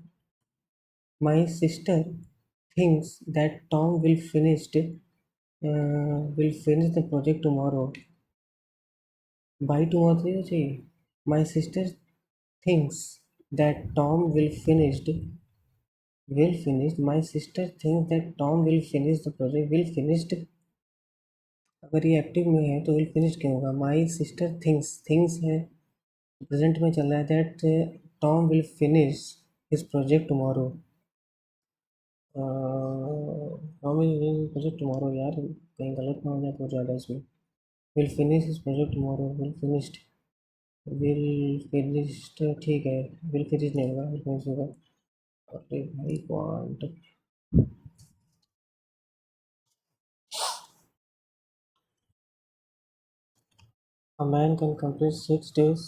my sister thinks that Tom will finish the project tomorrow. By tomorrow तो नहीं चाहिए. My sister thinks that Tom will finish. My sister thinks that Tom will finish the project. Will finished अगर ये active में है तो will finish क्या होगा? My sister thinks है प्रेजेंट में चल रहा है that Tom will finish his project tomorrow. Tom will finish his project tomorrow यार कहीं गलत ना हो जाए तो ज़्यादा इसमें. Will finish his project tomorrow. Will finished ठीक है. Will finish नहीं होगा. Will finish होगा. अरे भाई quant a man can complete 6 days.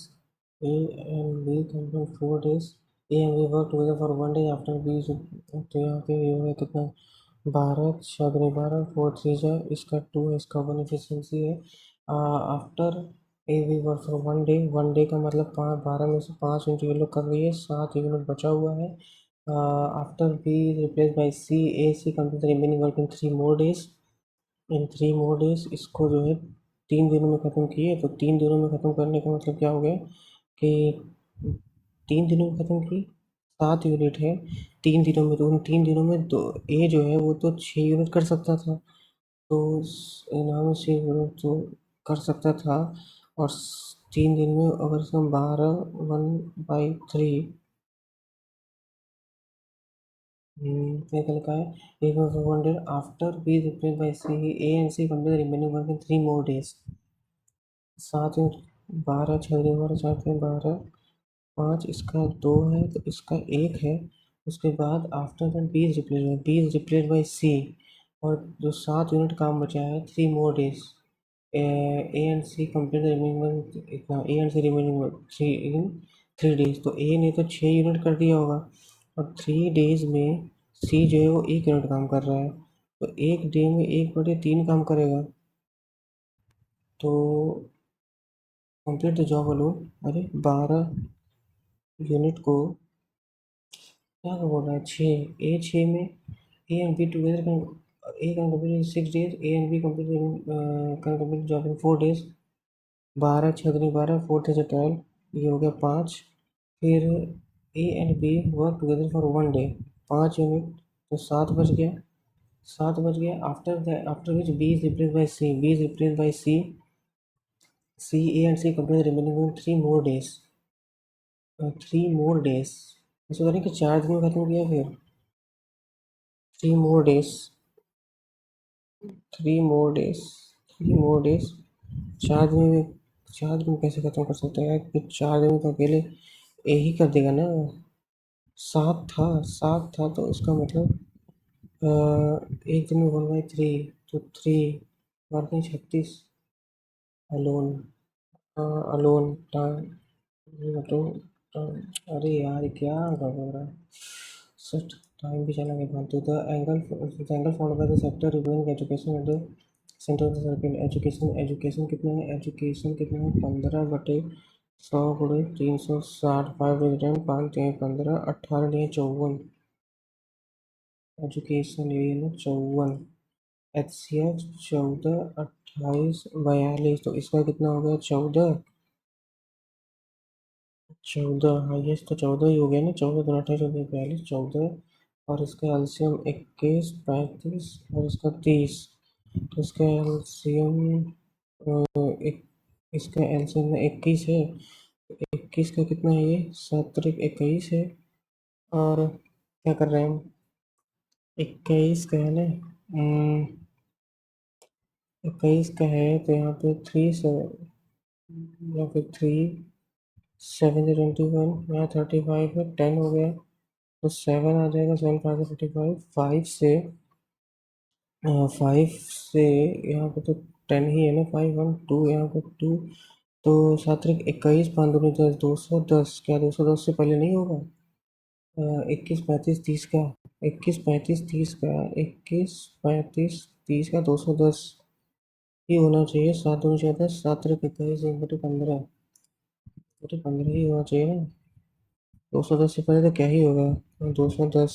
A and B can complete 4 days. A and B work together for one day after B तो यहाँ पे ये होगा कितना 12 6 12 4 3 जा, इसका 2 है, इसका 1 एफिशिएंसी है। After A V work for 1 day का मतलब 12 में से 5 यूनिट ये लोग कर रही है, 7 यूनिट बचा हुआ है। After B replace by C, A C complete remaining work in 3 more days. In 3 more days इसको जो है 3 दिनों में ख़त्म किए, तो 3 दिनों में ख़त्म करने का मतलब क्या हो गया कि 3 दिनों में ख़त्म की, 7 यूनिट है 3 दिनों में, तो उन 3 दिनों में दो ए जो है वो तो 6 यूनिट कर सकता था, तो इनाम से यूनिट तो कर सकता था। और 3 दिन में अगर हम 12 1/3 क्या लिखा है, एक 100 after B replace by C, A and C complete remaining work in 3 more days. 7 12 6 12 7 12 5, इसका 2 है तो इसका 1 है। उसके बाद after that B is replace by C, और जो 7 यूनिट काम बचा है 3 more days. A and C complete remaining, इतना A and C remaining 3 in 3 days, तो ए ने तो 6 यूनिट कर दिया होगा, और 3 डेज में सी जो है वो 1 यूनिट काम कर रहा है, तो एक डे में 1/3 काम करेगा। तो कंप्लीट द जॉब अलोन, अरे 12 यूनिट को क्या बोल रहा है, 6 A and B together can, A can complete in 6 days, A and B complete can complete job in 4 days. 12 6 12 4 3 12, ये हो गया 5। फिर A and B work together for 1 day, 5 unit, तो 7 बच गया, 7 बच गया। After which B is replace by C, B is replace by C, C A and C complete remaining in 3 more days. 3 more days, ऐसा करें कि 4 दिन में खत्म किया, फिर 3 more days, 3 more days, 3 more days, 4 दिन में, 4 दिन कैसे खत्म कर सकते हैं, कि 4 दिन में तो अकेले यही कर देगा ना। 7 था तो इसका मतलब एक दिन में 1/3, तो 3 वर्किंग 36 अलोन, अलोन टाइम, तो अरे यार क्या कर रहा है, सच टाइम भी चला गया फालतू। The angle found by the sector reviewing education at the centre of the circle. Education, education कितना है, एजुकेशन कितना है, 15/100 × 360, 5 × 10 5 × 15 18 एजुकेशन ये ना 54, एच सी एफ 14 28 42, तो इसका कितना हो गया, 14 14, हाईएस्ट तो 14 ही हो गया ना, 14 2 28 14 42 14, और इसका एलसीएम 21 35 और इसका 30, तो इसका एलसीएम एक, इसका एलसीएम 21 है, 21 का कितना है, ये 7 3 21 है, और क्या कर रहे हैं हम, 21 का है ना, 21 का है, तो यहाँ पे 3 से, या फिर 3 7 21, यहाँ 35 है, 10 हो गया, तो 7 आ जाएगा, 7 5 45, 5 से यहाँ पे तो 10 ही है ना, 5 1 2, यहाँ पे 2, तो 7 3 21 5 2 10 210, क्या 210 से पहले नहीं होगा, 21 35 30 का, 21 35 30 का, 21 35 30 का 210 ही होना चाहिए, 7 दूनी 14, 7 3 21 1/15, 15 ही होना चाहिए ना, 210 से पहले तो क्या ही होगा, 210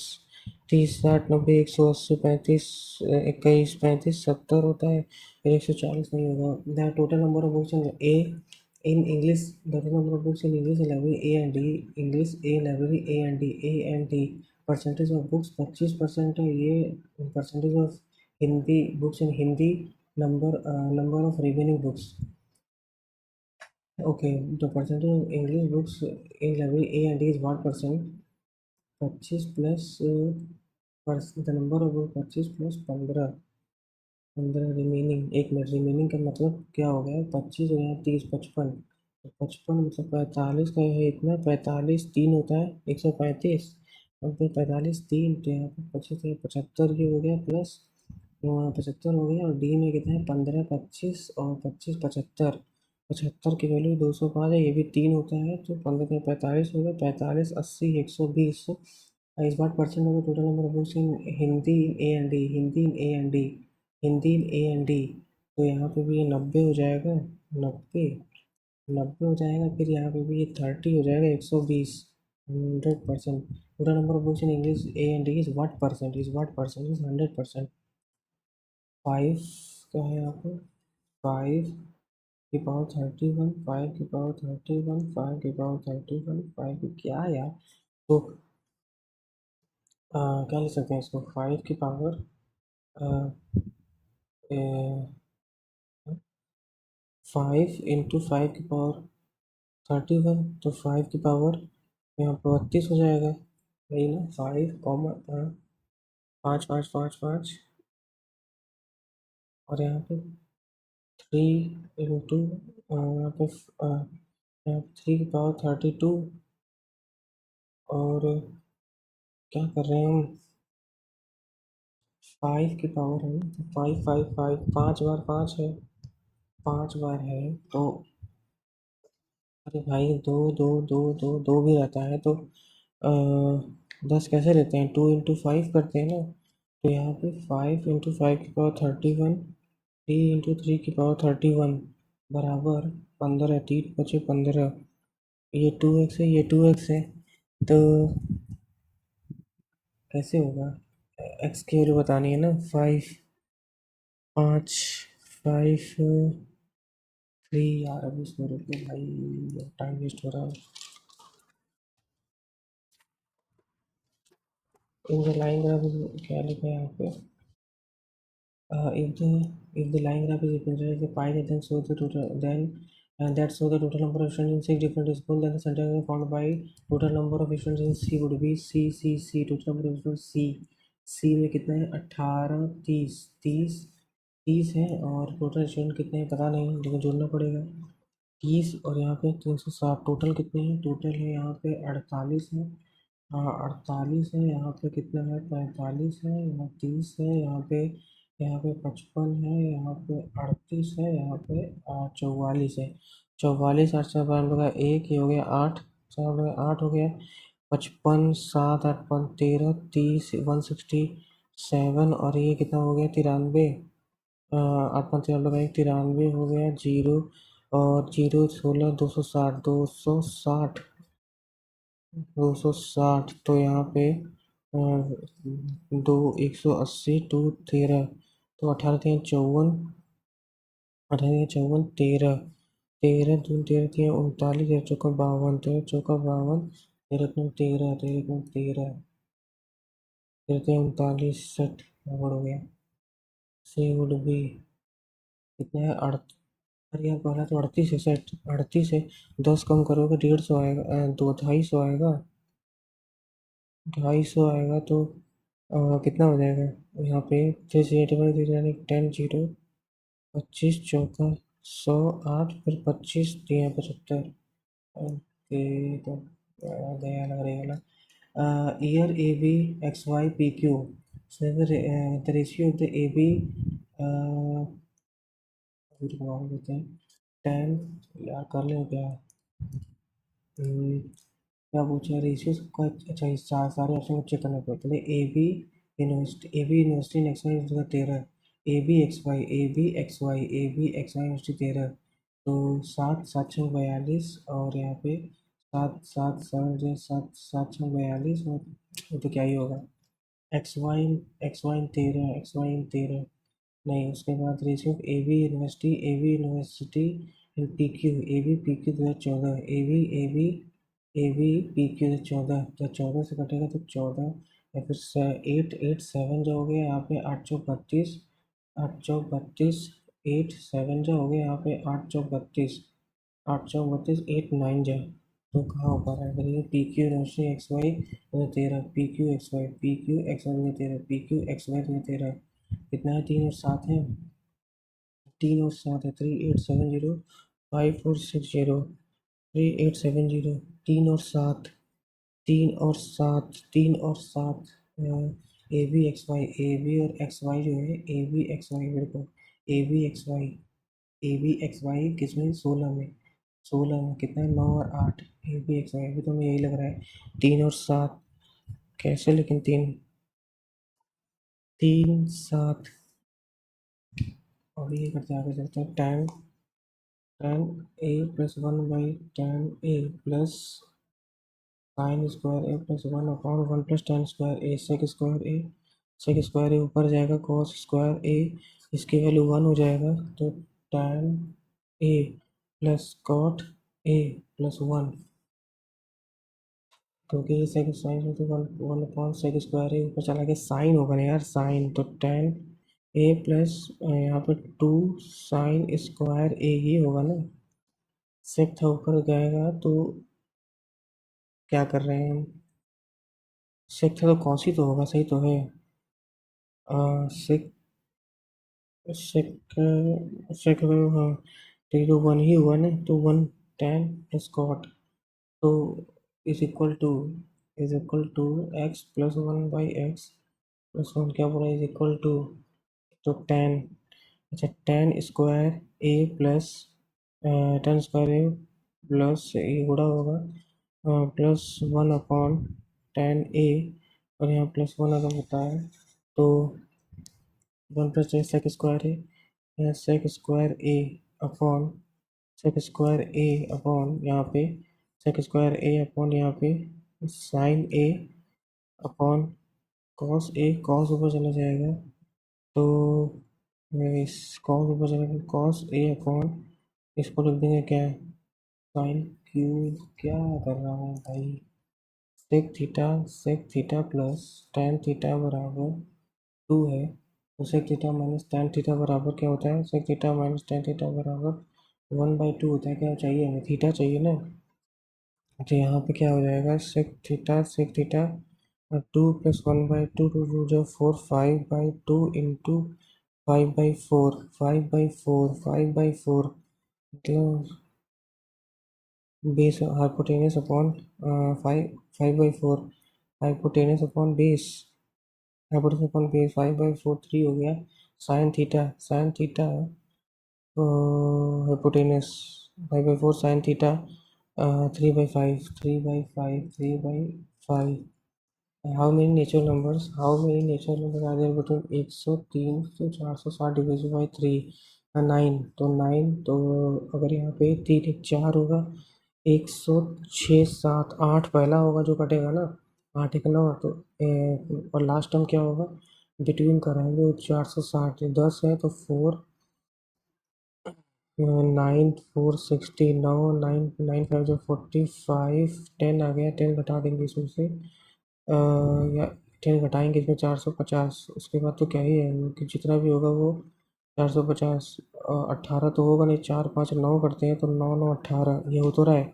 30 60 90 180 35 21 35 70 होता है, फिर 140 नहीं होगा। The total number of books in English, the total number of books in English library A and D, English A library A and D percentage of books 25% है ये, percentage of Hindi books in Hindi, number of remaining books, okay, the percentage of English books in library A and D is 1%, 25 plus the number of books 25 plus 15, 15 remaining, 1 minute, remaining का मतलब क्या हो गया, 25 और यहाँ 30 55, तो 55 मतलब 45 का है, इतना 45 3 होता है 135, और फिर 45 3, तो यहाँ पर 25 है 75 ये हो गया, प्लस 75 हो गया, और डी में कितना है 15 25 और 25 75, 75 की वैल्यू 205 है, ये भी 3 होता है, तो 15 में 45 हो गया, 45 80 120, इस बार percent of the total number of books in Hindi in A and D, Hindi in A and D, Hindi in A and D. तो यहाँ पे भी ये 90 हो जाएगा, 90, 90 हो जाएगा। फिर यहाँ पे भी ये 30 हो जाएगा, 120, 100%। Total number of books in English A and D is what percent, is what percent, is 100%। 5 क्या है यहाँ पे, 5 की पावर 31, 5 की पावर 31, 5 की पावर 31, 5 की क्या यार। तो क्या लिख सकते हैं इसको, 5 की पावर 5 into 5 की पावर 31, तो 5 की पावर यहाँ पर 32 हो जाएगा। यही ना, 5 कॉमा 5 5 5 5, और यहाँ पे 3 into यहाँ पे यहाँ पे 3 की पावर 32, और क्या कर रहे हैं हम, 5 की पावर है ना, तो 5 5 5, 5 बार 5 है, 5 बार है तो, अरे भाई दो दो दो दो दो भी रहता है तो 10 कैसे लेते हैं, 2 into 5 करते हैं ना। तो यहाँ पे 5 into 5 की पावर 31, 3 into 3 की पावर 31 बराबर 15, 3 × 5 = 15। ये 2x है, ये 2x है, तो कैसे होगा, x की वैल्यू बतानी है ना, 5 5 3 यार। अभी इसमें रुको भाई, टाइम वेस्ट हो रहा है। इन द लाइन ग्राफ क्या लिखा है यहाँ पे, if the line graph is represented as a pie chart, then show the total, then and that show the total number of students in six different schools, then the center found by total number of students in C would be C total number of students C में कितना है, 18, 30, 30 है, और total student कितने हैं पता नहीं, लेकिन जोड़ना पड़ेगा। 30 और यहाँ पे 360, टोटल कितने हैं, टोटल है यहाँ पे 48 है। हाँ 48 है, यहाँ पे कितना है, 45 है, यहाँ 30 है, यहाँ पे 55 है, यहाँ पे 38 है, यहाँ पे 44 है। 44, 8 से बारह का एक, ये हो गया 8, 8 हो गया, 55, 7 8 5 13, 30, 167, और ये कितना हो गया, 93। 8 5 का एक, 93 हो गया, जीरो और जीरो 16, 260, 260, 260। तो यहाँ पे दो 180, 2 13, तो 18 3 54, 18 3 54, 13, 13 2 13 3 39, 13 चौका 52, 13 चौका 52, 13 13 13 39, 60 गड़बड़ हो गया। सी वुड बी कितना है, अरे यार पहला तो 38 है, सेट 38 है, 10 कम करोगे 150 आएगा, 250 आएगा, 250 आएगा तो कितना हो जाएगा यहाँ पे, 10 0, 25 चौका 100, 8 फिर 25 दिया 75। ओके तो गया लग रहा है। Year A B X Y P Q, the ratio of the A B देते हैं 10, यार कर ले क्या, क्या पूछा रेशियो का, अच्छा इस सारे ऑप्शन को चेक करना पड़ता है। A B university next Y 13, A B X Y, A B X Y, A B X Y university 13, तो 7 7 6 42, और यहाँ पे 7 7 7 7 7 6 42, और ये तो क्या ही होगा, एक्स वाई 13, एक्स वाई 13, नहीं उसके बाद ratio A B university P Q, A B P Q 2014, A B P Q 14, तो 14 से कटेगा तो 14, या फिर 8 8 7 जो हो गया यहाँ पे 8 चौक 32, 8 चौक 32, 8 7 जो हो गया यहाँ पे 8 चौक 32, 8 चौक 32, 8 9 जो, तो कहाँ हो पा रहा है, अगर ये P Q university X Y 13, P Q X Y, P Q X Y 13, P Q X Y 13, कितना है, 3 और 7 है, 3 और 7 है, 3870, 5460, 3870, 3 और 7, 3 और 7, 3 और 7, A B X Y, A B और एक्स वाई जो है, ए बी एक्स वाई मेरे को, A B X Y, A B X Y किसमें, 16 में, 16 में कितना है, 9 और 8, ए बी एक्स वाई, अभी तो हमें यही लग रहा है 3 और 7, कैसे लेकिन 3 3 7 और ये करते आगे चलते हैं। tan a plus 1/tan a plus sine square A plus 1/1 plus tan square a sec square a ऊपर जाएगा cos स्क्वायर ए, इसकी वैल्यू 1 हो जाएगा, तो tan a plus cot a plus 1, क्योंकि ये सेक साइन में तो 1 सेक स्क्वायर ए ऊपर चला गया, साइन होगा ना यार, साइन, तो tan a प्लस यहाँ पे 2 साइन स्क्वायर ए ही होगा ना। सेक था ऊपर जाएगा तो क्या कर रहे हैं हम, सेक था तो कॉस ही तो होगा, सही तो है। सेक सेक सेक हाँ, तो ये तो 1 ही हुआ ना, तो 1 tan प्लस कॉट, तो is equal to X plus 1/x plus 1 क्या बोला, इज इक्वल टू, तो tan, अच्छा tan स्क्वायर ए प्लस tan स्क्वायर ए प्लस ये गुणा होगा प्लस 1/tan a, और यहाँ प्लस 1 अगर होता है तो 1 प्लस सेक स्क्वायर है, यहाँ सेक स्क्वायर ए अपॉन यहाँ पे सेक स्क्वायर ए अपॉन यहाँ पे साइन ए अपॉन कॉस ऊपर चला जाएगा, तो इस कॉस ऊपर चला गया, कॉस ए अपॉन इसको लिख देंगे क्या, साइन क्यू, क्या कर रहा हूँ भाई, sec theta plus tan theta बराबर 2 है, तो sec theta minus tan theta बराबर क्या होता है, sec theta minus tan theta बराबर 1/2 होता है, क्या चाहिए हमें, थीटा चाहिए ना। तो यहाँ पे क्या हो जाएगा, सेक थीटा 2 प्लस 1/2, 2 जो 4, 5/2 इंटू 5/4, 5/4 मतलब base hypotenuse upon 5/4, hypotenuse upon base 5/4 3 हो गया, sine theta hypotenuse 5/4 sine theta 3/5 how many natural numbers are there between 103 से 460 डिवाइडेड बाई 3, 9, तो 9, तो अगर यहाँ पे 3 1 4 होगा, 106 7 8 पहला होगा जो कटेगा ना, 8 1 9, तो और लास्ट टर्म क्या होगा, बिटवीन कराएंगे, 460 10 है तो 4 9 4 60 9 9 9 5 जो 45 10 आ गया, 10 घटा देंगे इसमें से या 10 घटाएंगे इसमें 450, उसके बाद तो क्या ही है कि जितना भी होगा वो 450, 18 तो होगा नहीं, 4 5 9 करते हैं तो 9 9 18, ये हो तो रहा है,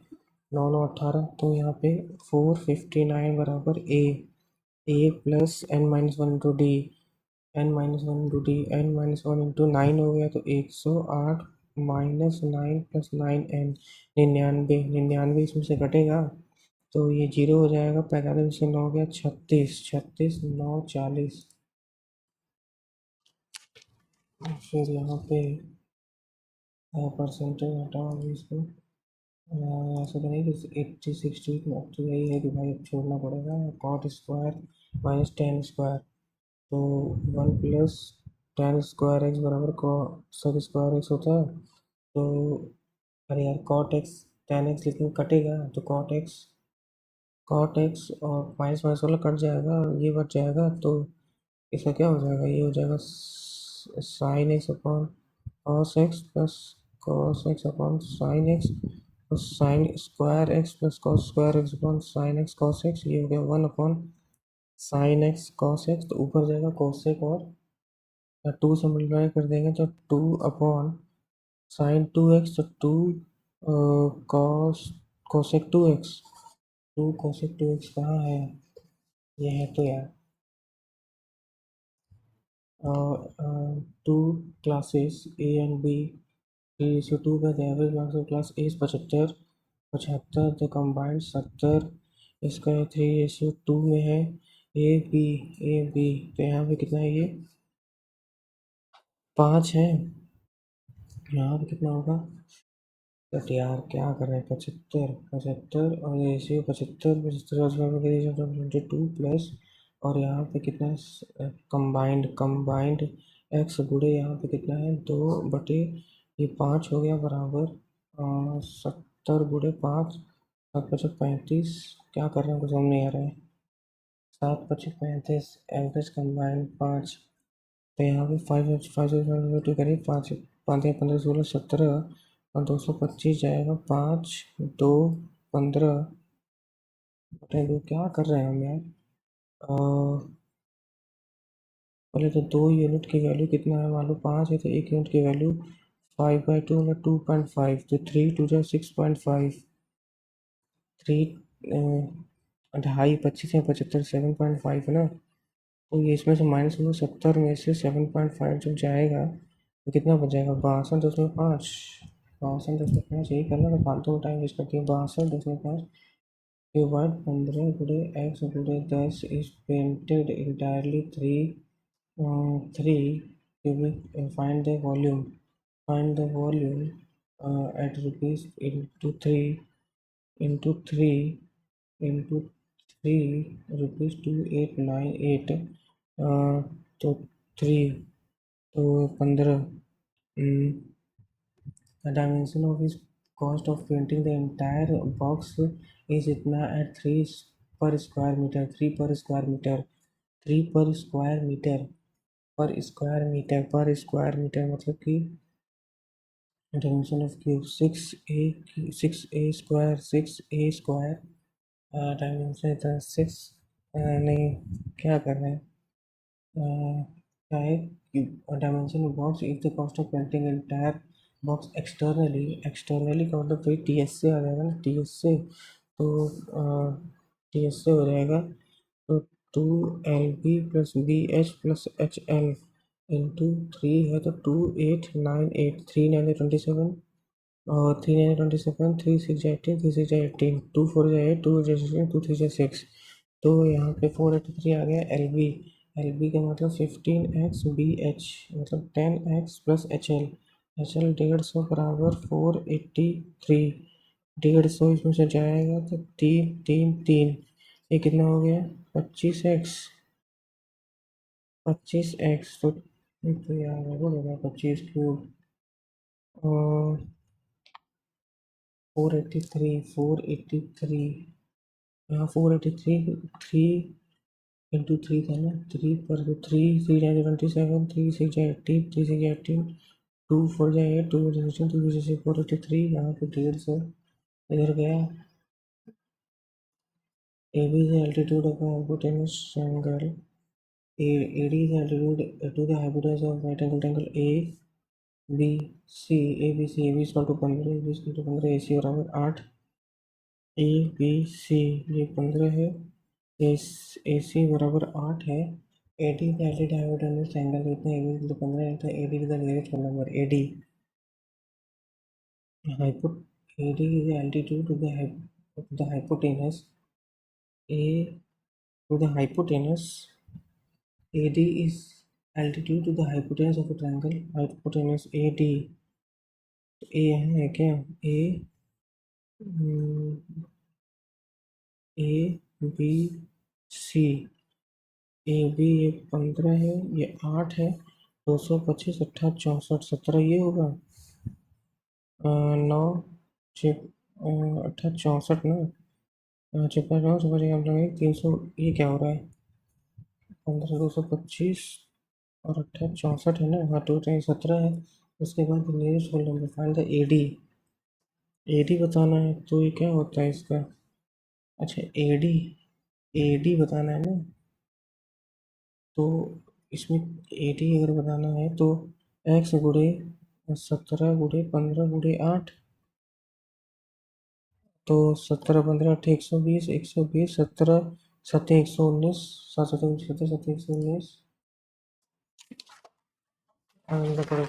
9 9 18, तो यहाँ पे 459 बराबर ए plus n-1 into D, n-1 हो गया, तो 108 -9 प्लस 9n, 99 इसमें से कटेगा, तो ये 0 हो जाएगा, 45 से 9 गया 36, 36 9 40, फिर यहाँ पे परसेंटेज हटाओगे इसको, ऐसा तो नहीं कि 80 60 में, अब तो यही है कि भाई अब छोड़ना पड़ेगा, cot square minus tan square, तो 1 प्लस टेन स्क्वायर एक्स बराबर सेक स्क्वायर एक्स होता है, तो अरे यार कॉट एक्स टेन एक्स लिखेंगे कटेगा, तो कॉट एक्स और माइनस माइनस वाला कट जाएगा और ये बच जाएगा, तो इसका क्या हो जाएगा, ये हो जाएगा sine x upon cos x plus cos x upon sine x plus sine square x plus cos square x upon sine x cos x, ये हो गया 1 upon sine x cos x, तो ऊपर जाएगा कोसेक और 2 से मल्टीप्लाई कर देंगे तो 2 अपॉन साइन 2x, तो 2 cos cosec 2x, 2 cosec 2x कहाँ है, ये है तो यार, two classes A and B, 3:2 का the average marks of class A 75, 75 the combined 70, इसका 3:2 में है, ए बी, तो यहाँ पे कितना है, ये 5 है, यहाँ पे कितना होगा, बट यार क्या कर रहे हैं, 75 और ऐसे 75 प्लस, और यहाँ पे कितना है कंबाइंड एक्स गुड़े यहाँ पे कितना है 2 बटे ये 5 हो गया बराबर 70 गुड़े 5, 7 × 5 = 35। क्या कर रहे हैं कुछ समझ नहीं आ रहा है। 7 × 5 = 35, एवरेज कंबाइंड 5। तो यहाँ पे 5 करिए, 5 5 15 16 17 और 225 जाएगा 5 2 15 बटे 2। क्या कर रहे हैं हम यार। पहले तो 2 यूनिट की वैल्यू कितना है, मान लो 5 है तो 1 यूनिट की वैल्यू 5/2 मतलब 2.5, तो 3 × 2 = 6.5, 3 ढाई 25 है 75, 7.5 है ना। तो ये इसमें से माइनस करो, 70 में से 7.5 जब जाएगा तो कितना बच जाएगा, 62.5। 62.5 यही करना, तो फालतू में टाइम वेस्ट करती है। 62.5 के बाद 15 × x × 10 is painted entirely 3 cubic। Find the volume at rupees into 3 rupees 2898। तो 15। The dimension of his cost of painting the entire box is इतना at 3 per square meter। 3 per square meter मतलब कि dimension of cube 6a square dimension इतना 6 नहीं, क्या कर रहे हैं क्या है। Dimension of box if the cost of painting entire box externally का मतलब भाई टी एस से आ जाएगा ना, टी एस से। तो टी एस से हो जाएगा, तो 2 LB + BH + HL × 3 है तो 2898, 3 9 27 और 3 9 27, 3 6 18, 3 6 18, 2 4 8, 2 16, 2 3 6। तो यहाँ पे 483 आ गया LB। LB का मतलब 15x, BH मतलब 10x + HL। HL 150 बराबर 483। 150 इसमें से जाएगा तो 3 3 3, ये कितना हो गया 25x। 25x तो यार वो होगा 25³ और 483 यहाँ 483 3 × 3 था ना, 3 पर 3 9 27, 3 6 18, 3 6 18, 2 4 8, 2 16, 2 6 483। यहाँ पे 150 इधर गया। AB is the altitude of a hypotenuse triangle। AD is the altitude to the hypotenuse of right angle triangle ABC। AB is equal to 15, AB is equal to 15, AC बराबर 8। ABC ये 15 है, AC बराबर 8 है। AD का altitude hypotenuse angle कितना, AB तो 15 है, तो AD का nearest number AD hypo AD is the altitude to the hypotenuse A to the hypotenuse। AD is altitude to the hypotenuse of a triangle, hypotenuse AD। तो A यहाँ है क्या, ABC। A B ये 15 है, ये 8 है, 225 28 64 17 ये होगा 9 6 28 64 ना, 56 9 समझ हम लोग 300। ये क्या हो रहा है 15 225 और 28 64 है ना, हाँ तो 17 है। उसके बाद nearest whole number find the AD. AD बताना है तो ये क्या होता है इसका, अच्छा एडी एडी बताना है ना, तो इसमें एडी अगर बताना है तो x गुड़े 17 × 15 × 8, तो 17 15 120, 120 17 7 119, 7 7 119। And the price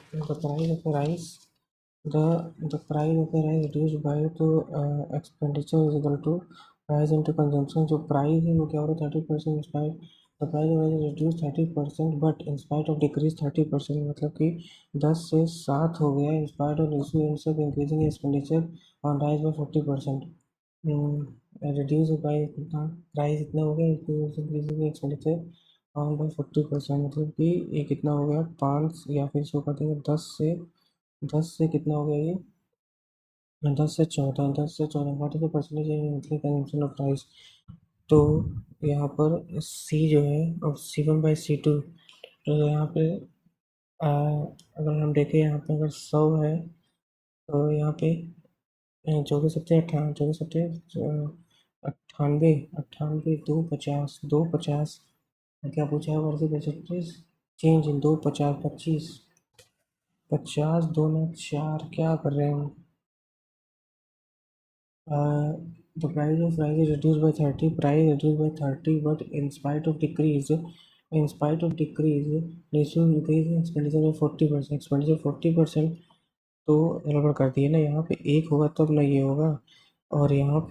of the rice reduced by तो expenditure is equal to rise into consumption। जो प्राइस है वो क्या हो रहा है 30% the price of reduce 30%, but in spite of decrease 30%, मतलब कि 10 से 7 हो गया, in spite of increasing expenditure on rise by 40%। Reduce by कितना, प्राइस इतना हो गया, इंक्रीजिंग एक्सपेंडिचर ऑन बाई 40%, मतलब कि ये कितना हो गया, 5, या फिर इसको कहते हैं 10 से कितना हो गया ये, 10 से 14, what is the percentage in monthly consumption of rice. तो यहाँ पर सी जो है, और C1/C2, तो यहाँ पे अगर हम देखें, यहाँ पे अगर 100 है, तो यहाँ पे 24 सत्ते 98, 98, 250, 250, क्या पूछा है, वर्षी परसेंटेज चेंज इन 250, 25, 50, 2 9 4, क्या कर रहे हैं हम। The price of rice is reduced by 30, price reduced by 30, but in spite of decrease, ratio increase in expenditure by 40%, expenditure 40%, तो गड़बड़ कर दिए ना, यहाँ पे एक होगा तब ना ये होगा, और यहाँ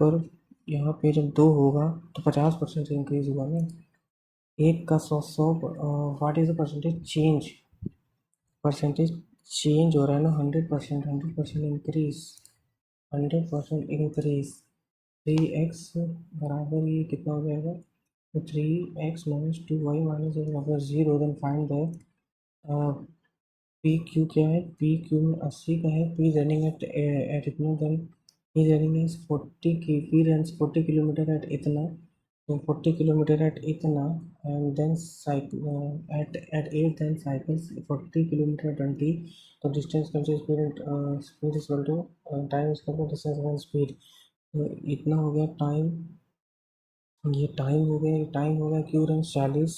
पे जब 2 होगा तो 50% इंक्रीज होगा ना, एक का 100, what is the percentage change हो रहा है ना, 100%, 100% इंक्रीज, 100% इंक्रीज, 3x बराबर ये कितना हो जाएगा, तो 3x - 2y - 0, then find the P Q, क्या है, पी क्यू में 80 का है, पी रनिंग एट इतना, देन पी रनिंग इज 40 की, पी रन 40 किलोमीटर एट इतना, तो 40 किलोमीटर एट इतना, and then cycle at 8, then cycles 40 kilometre 20, तो डिस्टेंस कम speed, speed is equal to time is equal to distance one speed, तो इतना हो गया टाइम, ये टाइम हो गया, ये टाइम हो गया, क्यू रन 40,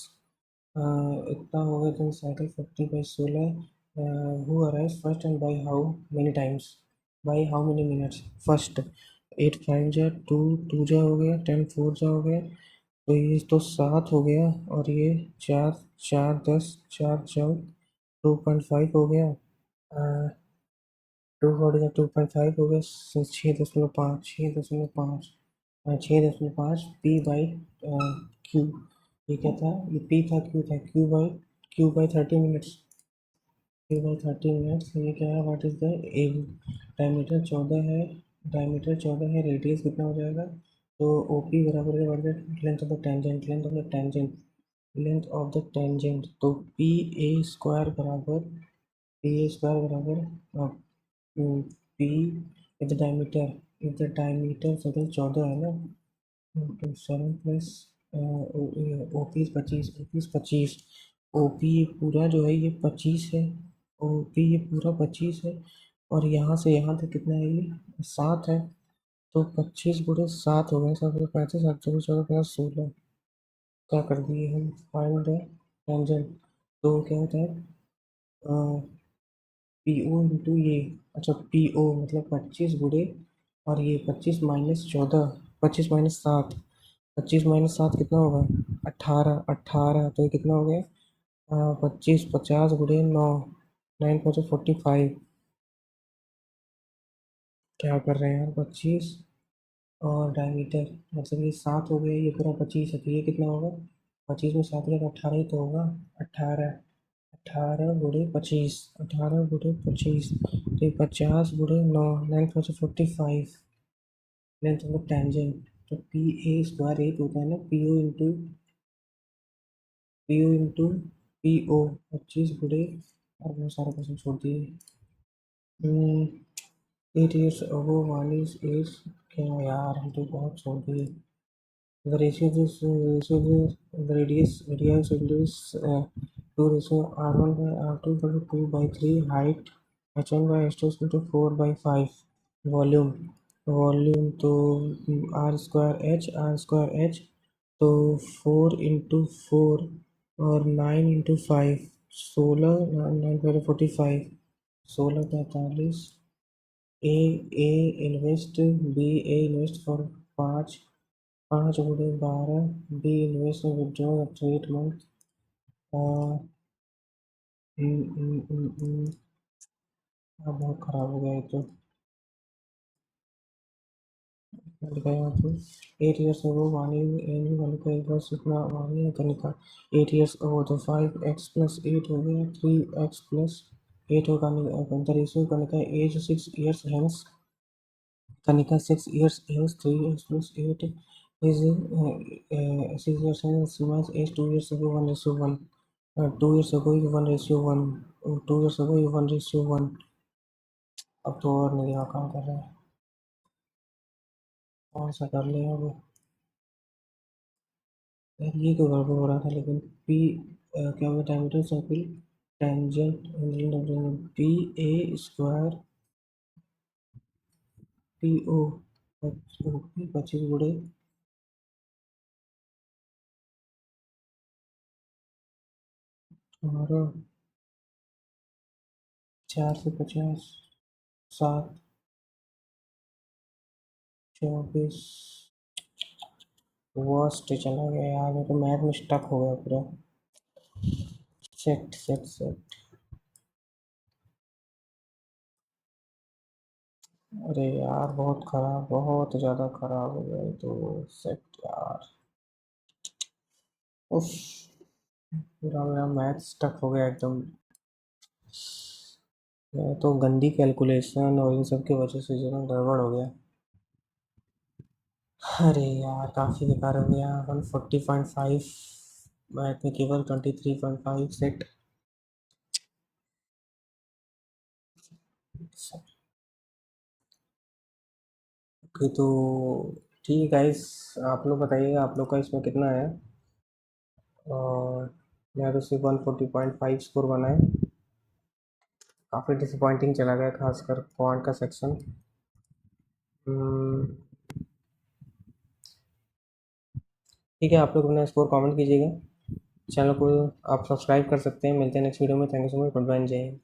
इतना हो गया, तो cycle 40/16, who arrive first and by how many times, by how many minutes first, 8 5 जा 2, 2 जा हो गया, 10 4 जा हो गया, तो ये तो 7 हो गया, और ये 4 4 10 4 4 2.5 हो गया, 2 हो गया, 6.5, 6.5, 6.5 P/Q, ये क्या था, ये P था, Q/30 मिनट्स, ये क्या है, what is the M, diameter 14 है, रेडियस कितना हो जाएगा, तो OP बराबर है लेंथ ऑफ द टेंजेंट, तो PA² बराबर P, if the diameter total 14 है ना, तो 7 प्लस OP 25, OP पूरा जो है ये 25 है, OP ये पूरा 25 है, और यहाँ से यहाँ तक कितना है, ये 7 है, तो 25 × 7 हो गए, 7×5 7 24 14 16, क्या कर दिए हम, फाइंड द टेंजेंट, तो क्या होता है, PO इंटू ये, अच्छा PO मतलब 25 और ये 25 - 14, 25 - 7, 25 - 7 कितना होगा, 18, 18, तो ये कितना हो गया, 25, 50 × 9, 9×5 45, क्या कर रहे हैं यार, 25, और डायमीटर मतलब ये 7 हो गया, ये पूरा 25 है, तो ये कितना होगा, 25 में 7 गया तो 18 ही तो होगा, 18, 18 × 25, 18 × 25, तो 50 × 9, 9×45, लेंथ ऑफ टेंजेंट, तो PA² एक होता है ना, PO इंटू PO, 25 और बहुत सारे क्वेश्चन छोड़ दिए, 8 years ago वाली एज, क्या यार, हम तो बहुत छोड़ दिए, the ratio is the radius to ratio R1/R2 = 2/3, height H1/H2 = 4/5, volume, तो R² H तो 4 × 4 और 9 × 5, 16, 9 × 5 = 45, 16 45, A invest for 5, 5 × 12, B invest withdraw up to 8 month, बहुत खराब हो गया ये तो, लिखा है यहाँ पे 8 years ago वाणी एनी कनिका एक बार सीखना वाणी कनिका 8 years ago तो 5x+8 हो गया 3x+8 होगा the ratio Kanika age 6 years hence Kanika 6 years hence 3x+8 is 6 years hence Sima's age 2 years ago 1:1 2 years ago is 1:1 2 years ago is 1:1 अब तो और नहीं दिमाग काम कर रहा है कौन सा कर ले अब यार ये तो गड़बड़ हो रहा था लेकिन पी क्या होगा diameter circle tangent P A square P O 25 गुड़े 4 से 50 7 24 वर्स्ट चला गया यार मेरे को मैथ में स्टक हो गया पूरा सेट सेट सेट अरे यार बहुत खराब बहुत ज़्यादा खराब हो गया ये तो सेट यार उफ पूरा मेरा मैथ स्टक हो गया एकदम मैं तो गंदी कैलकुलेशन और इन सब की वजह से जो ना गड़बड़ हो गया अरे यार काफ़ी बेकार हो गया 140.5 मैथ में केवल 23.5 सेट ओके तो ठीक है गाइस आप लोग बताइएगा आप लोग का इसमें कितना है और मेरा तो सिर्फ 140.5 स्कोर बना है काफ़ी डिसअपॉइंटिंग चला गया खासकर क्वांट का सेक्शन ठीक है आप लोग अपना स्कोर कमेंट कीजिएगा चैनल को आप सब्सक्राइब कर सकते हैं मिलते हैं नेक्स्ट वीडियो में thank you so much goodbye जय हिंद